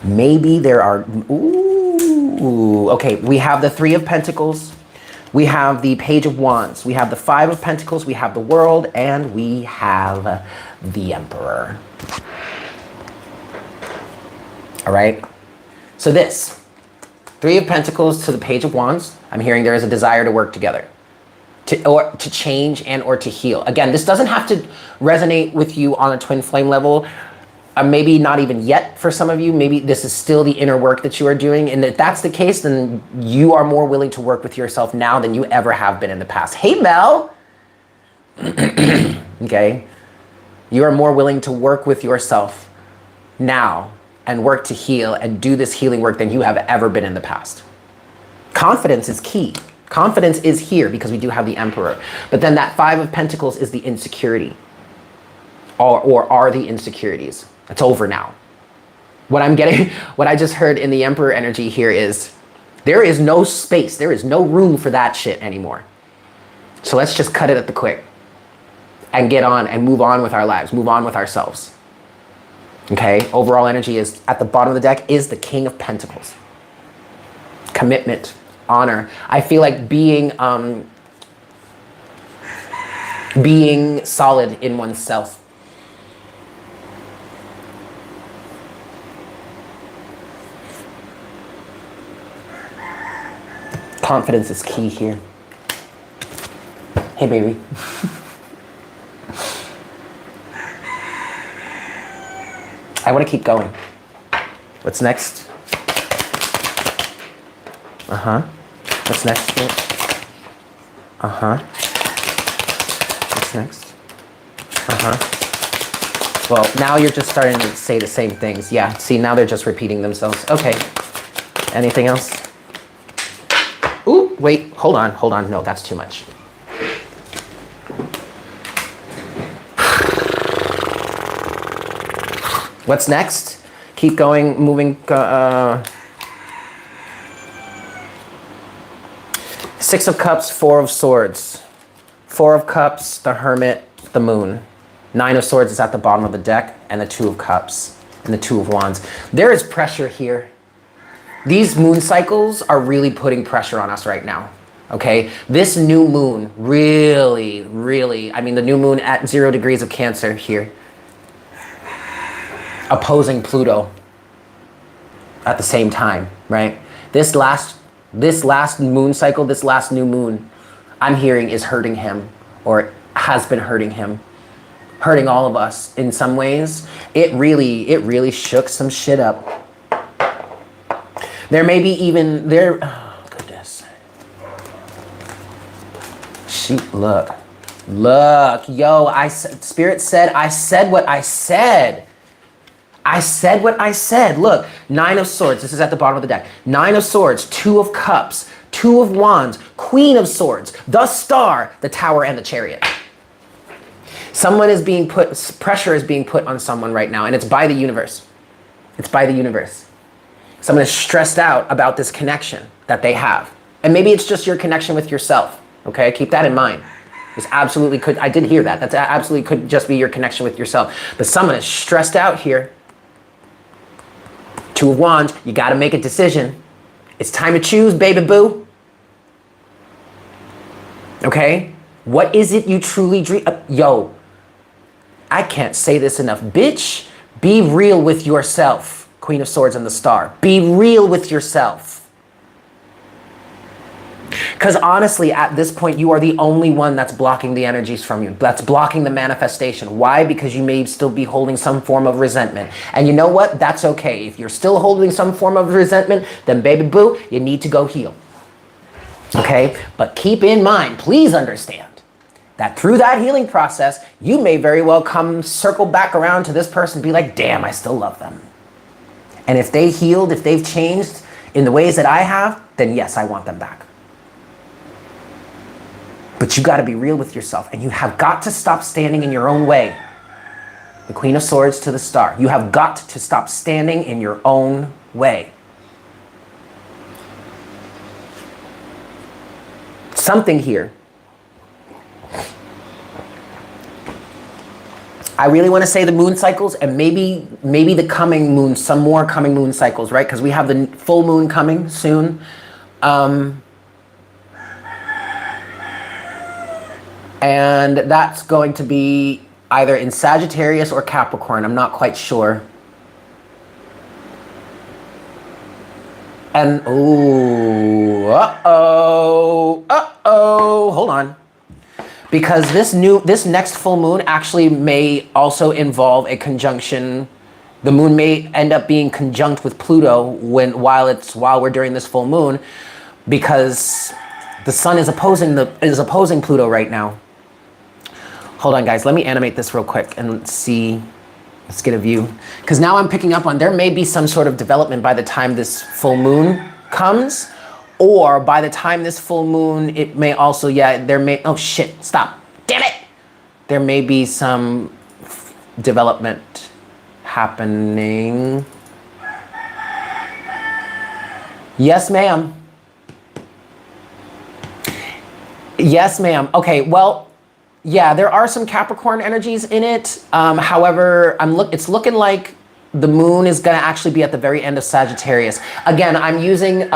Maybe there are, ooh, okay, we have the 3 of Pentacles. We have the Page of Wands. We have the 5 of Pentacles. We have the World, and we have the Emperor. All right. So this 3 of Pentacles to the Page of Wands. I'm hearing there is a desire to work together, to change and or to heal. Again, this doesn't have to resonate with you on a twin flame level. Maybe not even yet for some of you. Maybe this is still the inner work that you are doing. And if that's the case, then you are more willing to work with yourself now than you ever have been in the past. Hey, Mel. Okay. You are more willing to work with yourself now and work to heal and do this healing work than you have ever been in the past. Confidence is key. Confidence is here because we do have the Emperor. But then that 5 of Pentacles is the insecurity. Or are the insecurities. It's over now. What I'm getting, what I just heard in the Emperor energy here is there is no space, there is no room for that shit anymore. So let's just cut it at the quick and get on and move on with our lives, move on with ourselves. Okay, overall energy is at the bottom of the deck is the King of Pentacles. Commitment, honor. I feel like being solid in oneself. Confidence is key here. Hey, baby. I want to keep going. What's next? What's next? What's next? Well, now you're just starting to say the same things. Yeah, see, now they're just repeating themselves. Okay. Anything else? Ooh, wait, hold on. No, that's too much. What's next? Keep going, moving. Six of Cups, Four of Swords. Four of Cups, the Hermit, the Moon. Nine of Swords is at the bottom of the deck, and the Two of Cups, and the Two of Wands. There is pressure here. These moon cycles are really putting pressure on us right now, okay? This new moon really, I mean, the new moon at 0 degrees of Cancer here, opposing Pluto at the same time, right? This last moon cycle, this last new moon, I'm hearing is hurting him, or has been hurting him, hurting all of us in some ways. It really shook some shit up. There may be even, oh goodness. Shoot, look, yo, Spirit said, I said what I said. I said what I said. Look, Nine of Swords, this is at the bottom of the deck. Nine of Swords, Two of Cups, Two of Wands, Queen of Swords, the Star, the Tower, and the Chariot. Someone is being pressure is being put on someone right now, and it's by the universe. It's by the universe. Someone is stressed out about this connection that they have. And maybe it's just your connection with yourself, okay? Keep that in mind. This absolutely could, I did hear that. That absolutely could just be your connection with yourself. But someone is stressed out here. Two of Wands, you gotta make a decision. It's time to choose, baby boo. Okay? What is it you truly dream? Yo, I can't say this enough. Bitch, be real with yourself. Queen of Swords and the Star. Be real with yourself. Because honestly, at this point, you are the only one that's blocking the energies from you. That's blocking the manifestation. Why? Because you may still be holding some form of resentment. And you know what? That's okay. If you're still holding some form of resentment, then baby boo, you need to go heal. Okay? But keep in mind, please understand, that through that healing process, you may very well come circle back around to this person and be like, damn, I still love them. And if they healed, if they've changed in the ways that I have, then yes, I want them back. But you got to be real with yourself, and you have got to stop standing in your own way. The Queen of Swords to the Star. You have got to stop standing in your own way. Something here. I really want to say the moon cycles, and maybe the coming moon, some more coming moon cycles, right? Because we have the full moon coming soon. And that's going to be either in Sagittarius or Capricorn. I'm not quite sure. And, ooh, hold on. Because this next full moon actually may also involve a conjunction. The moon may end up being conjunct with Pluto while we're during this full moon, because the sun is opposing Pluto right now. Hold on, guys. Let me animate this real quick and let's get a view. Because now I'm picking up on there may be some sort of development by the time this full moon comes. Or by the time this full moon, it may also, oh shit, stop, damn it. There may be some development happening. Yes, ma'am. Yes, ma'am. Okay, well, yeah, there are some Capricorn energies in it. However, it's looking like the moon is gonna actually be at the very end of Sagittarius. Again, I'm using,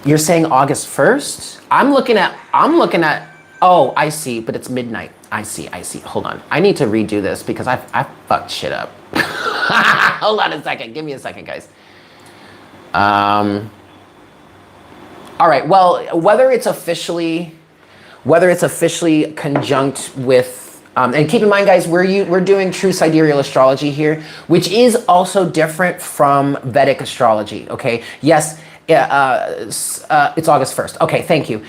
you're saying August 1st? I'm looking at, oh, I see, but it's midnight. I see. Hold on. I need to redo this because I fucked shit up. Hold on a second. Give me a second, guys. All right, well, whether it's officially conjunct with And keep in mind, guys, we're doing true sidereal astrology here, which is also different from Vedic astrology, okay? Yes, it's August 1st. Okay, thank you.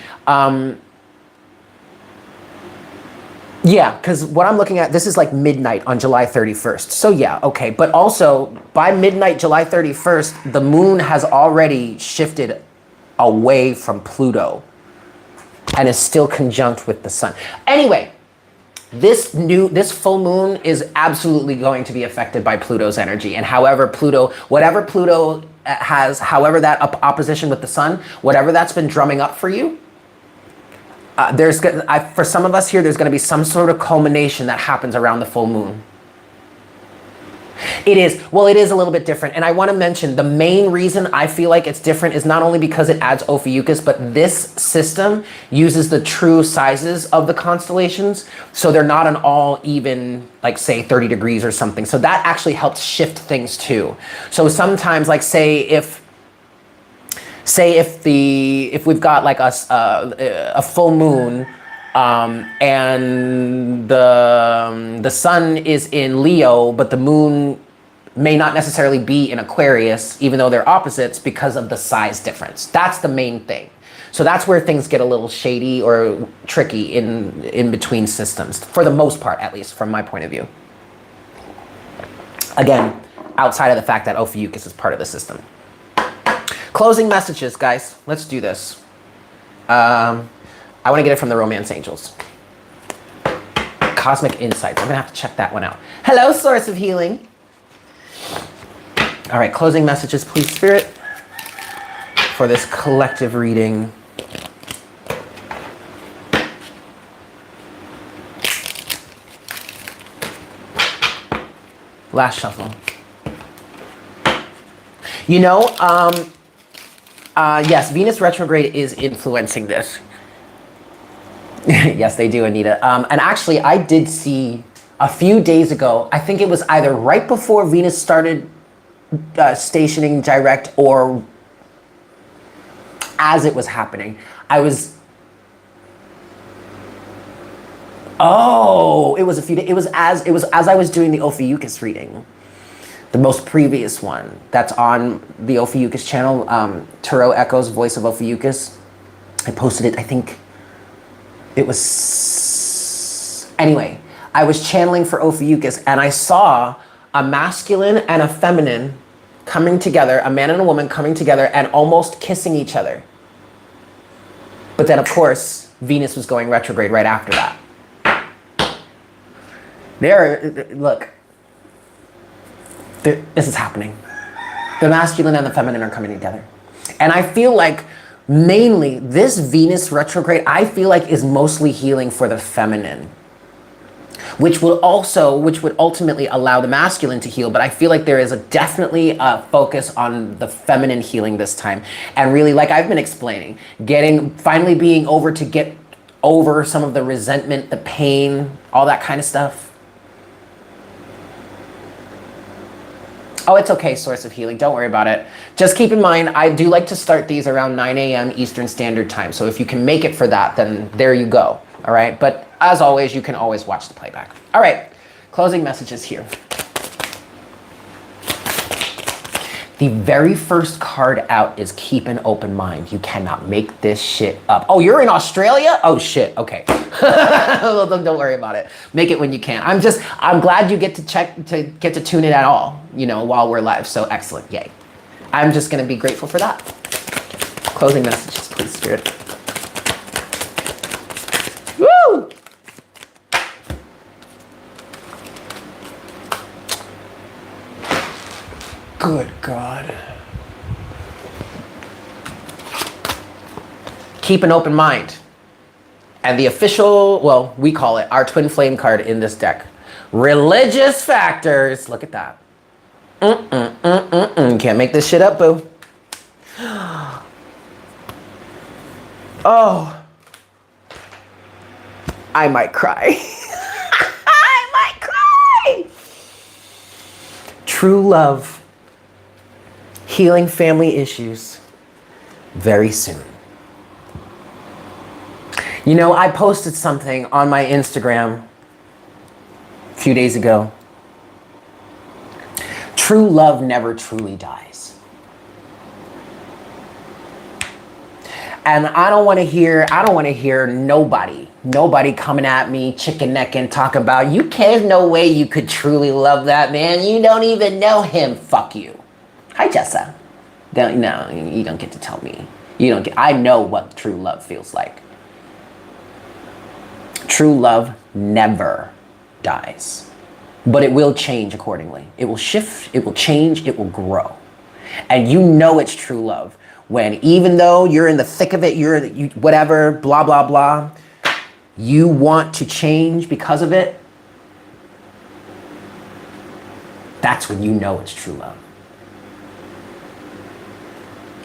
Yeah, because what I'm looking at, this is like midnight on July 31st. So yeah, okay. But also, by midnight, July 31st, the moon has already shifted away from Pluto and is still conjunct with the sun. Anyway, this full moon is absolutely going to be affected by Pluto's energy. And whatever Pluto has, however that opposition with the sun, whatever that's been drumming up for you, for some of us here, there's going to be some sort of culmination that happens around the full moon. It is a little bit different. And I want to mention the main reason I feel like it's different is not only because it adds Ophiuchus, but this system uses the true sizes of the constellations. So they're not an all even, like say 30 degrees or something. So that actually helps shift things too. So sometimes, like say if we've got like a full moon, and the sun is in Leo, but the moon may not necessarily be in Aquarius, even though they're opposites, because of the size difference. That's the main thing. So that's where things get a little shady or tricky in between systems, for the most part, at least from my point of view. Again, outside of the fact that Ophiuchus is part of the system. Closing messages, guys. Let's do this. I want to get it from the Romance Angels. Cosmic Insights. I'm going to have to check that one out. Hello, Source of Healing. All right, closing messages, please, Spirit, for this collective reading. Last shuffle. You know, yes, Venus retrograde is influencing this. Yes, they do, Anita. And actually, I did see a few days ago, I think it was either right before Venus started stationing direct or as it was happening. It was as I was doing the Ophiuchus reading. The most previous one that's on the Ophiuchus channel, Tarot Echoes, Voice of Ophiuchus. I posted it, I think it was, anyway, I was channeling for Ophiuchus and I saw a masculine and a feminine coming together, a man and a woman coming together and almost kissing each other. But then of course, Venus was going retrograde right after that. Look. This is happening. The masculine and the feminine are coming together. And I feel like mainly this Venus retrograde, I feel like is mostly healing for the feminine, which would ultimately allow the masculine to heal. But I feel like there is definitely a focus on the feminine healing this time. And really, like I've been explaining, finally being over to get over some of the resentment, the pain, all that kind of stuff. Oh, it's okay, Source of Healing. Don't worry about it. Just keep in mind, I do like to start these around 9 a.m. Eastern Standard Time. So if you can make it for that, then there you go. All right. But as always, you can always watch the playback. All right. Closing messages here. The very first card out is keep an open mind. You cannot make this shit up. Oh, you're in Australia? Oh shit, okay. Don't worry about it. Make it when you can. I'm glad you get to tune in at all, while we're live. So excellent, yay. I'm just gonna be grateful for that. Closing messages, please, Spirit. Woo! Good God. Keep an open mind. And the official, well, we call it our twin flame card in this deck. Religious factors. Look at that. Can't make this shit up, boo. Oh. I might cry. I might cry. True love. Healing family issues very soon. I posted something on my Instagram a few days ago. True love never truly dies. And I don't want to hear nobody coming at me, chicken necking, talk about, there's no way you could truly love that man. You don't even know him. Fuck you. Hi, Jessa. No, you don't get to tell me. I know what true love feels like. True love never dies, but it will change accordingly. It will shift, it will change, it will grow. And you know it's true love when, even though you're in the thick of it, whatever, blah, blah, blah, you want to change because of it. That's when you know it's true love.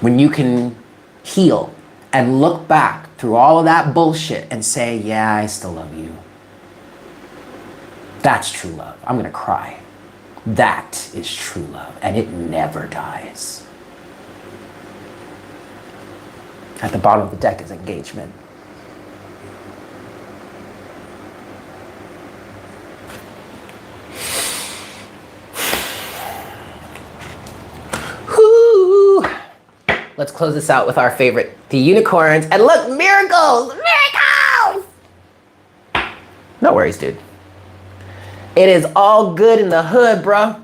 When you can heal and look back through all of that bullshit and say, yeah, I still love you. That's true love. I'm gonna cry. That is true love, and it never dies. At the bottom of the deck is engagement. Whoo! Let's close this out with our favorite, the unicorns. And look, miracles! Miracles! No worries, dude. It is all good in the hood, bro.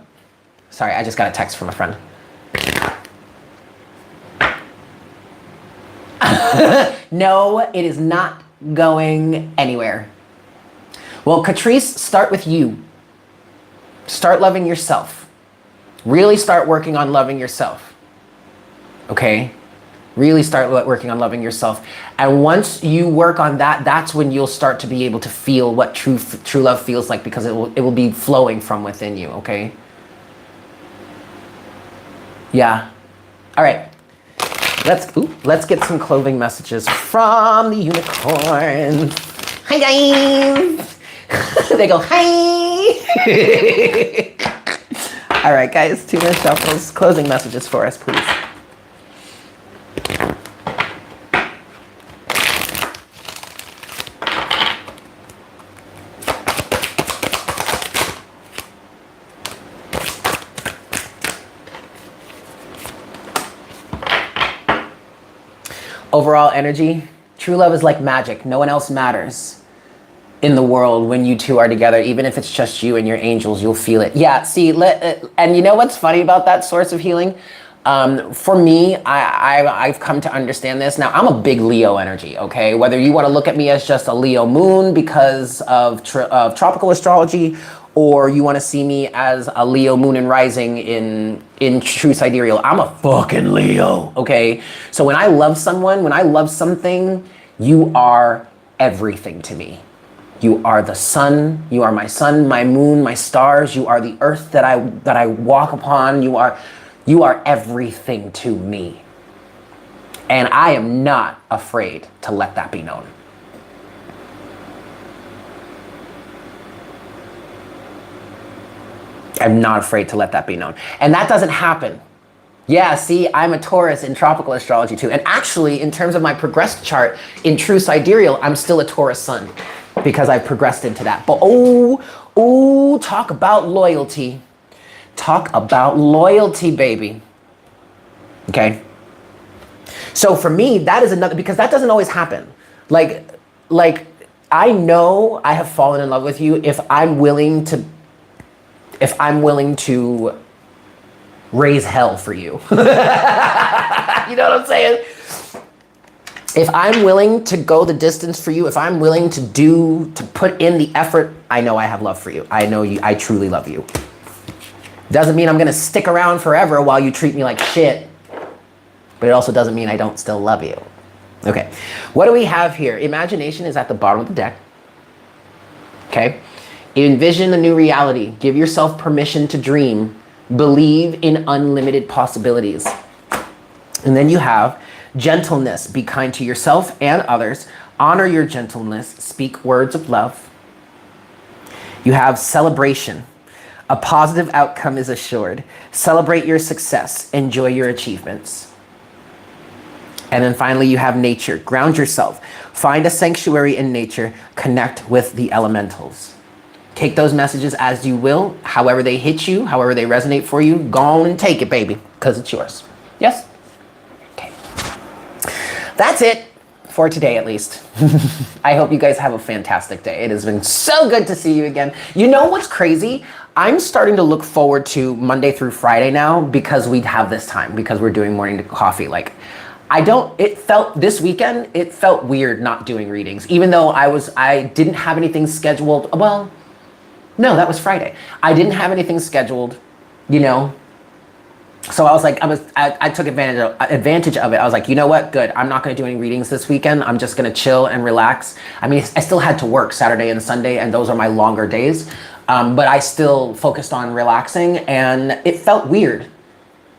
Sorry, I just got a text from a friend. No, it is not going anywhere. Well, Catrice, start with you. Start loving yourself. Really start working on loving yourself. Okay? Really start working on loving yourself. And once you work on that, that's when you'll start to be able to feel what true love feels like, because it will be flowing from within you, okay? Yeah. All right. Let's get some clothing messages from the unicorns. Hi, guys. They go, hi. All right, guys, Tuna Shuffles, closing messages for us, please. Overall energy, true love is like magic. No one else matters in the world when you two are together. Even if it's just you and your angels, you'll feel it. Yeah, see, and you know what's funny about that source of healing? For me, I've come to understand this. Now, I'm a big Leo energy, okay? Whether you want to look at me as just a Leo moon because of tropical astrology, or you want to see me as a Leo moon and rising in true sidereal, I'm a fucking Leo, okay? So when I love someone, when I love something, you are everything to me. You are the sun, my moon, my stars, you are the earth that I walk upon, you are everything to me. And I am not afraid to let that be known. I'm not afraid to let that be known. And that doesn't happen. Yeah, see, I'm a Taurus in tropical astrology too. And actually, in terms of my progressed chart, in true sidereal, I'm still a Taurus sun because I've progressed into that. But talk about loyalty. Talk about loyalty, baby. Okay? So for me, that is another, because that doesn't always happen. Like I know I have fallen in love with you if I'm willing to raise hell for you. You know what I'm saying? If I'm willing to go the distance for you, if I'm willing to put in the effort, I know I have love for you. I know I truly love you. Doesn't mean I'm gonna stick around forever while you treat me like shit, but it also doesn't mean I don't still love you. Okay, what do we have here? Imagination is at the bottom of the deck. Okay. Envision a new reality. Give yourself permission to dream. Believe in unlimited possibilities. And then you have gentleness. Be kind to yourself and others. Honor your gentleness. Speak words of love. You have celebration. A positive outcome is assured. Celebrate your success. Enjoy your achievements. And then finally, you have nature. Ground yourself. Find a sanctuary in nature. Connect with the elementals. Take those messages as you will, however they hit you, however they resonate for you. Go on and take it, baby, because it's yours. Yes? Okay. That's it for today, at least. I hope you guys have a fantastic day. It has been so good to see you again. You know what's crazy? I'm starting to look forward to Monday through Friday now because we have this time, because we're doing morning coffee. Like, this weekend, it felt weird not doing readings, even though I didn't have anything scheduled. Well, no, that was Friday. I didn't have anything scheduled, you know? So I was like, I took advantage of it. I was like, you know what? Good. I'm not going to do any readings this weekend. I'm just going to chill and relax. I mean, I still had to work Saturday and Sunday, and those are my longer days. But I still focused on relaxing, and it felt weird.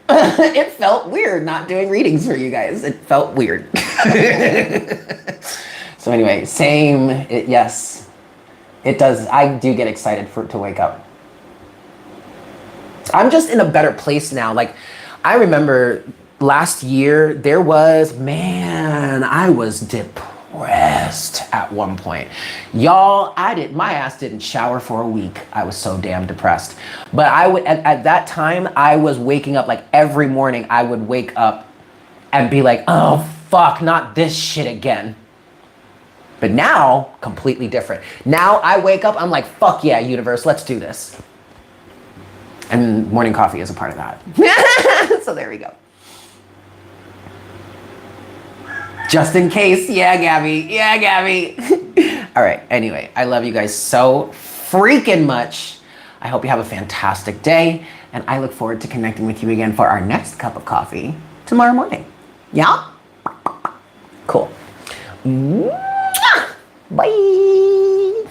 It felt weird not doing readings for you guys. It felt weird. So anyway, yes, it does. I do get excited to wake up. I'm just in a better place now. Like, I remember last year I was depressed at one point. Y'all, my ass didn't shower for a week. I was so damn depressed. But at that time, I was waking up, like every morning I would wake up and be like, oh fuck, not this shit again. But now, completely different. Now I wake up, I'm like, fuck yeah, universe, let's do this. And morning coffee is a part of that. So there we go. Just in case. Yeah, Gabby. Yeah, Gabby. All right. Anyway, I love you guys so freaking much. I hope you have a fantastic day. And I look forward to connecting with you again for our next cup of coffee tomorrow morning. Yeah? Cool. Bye.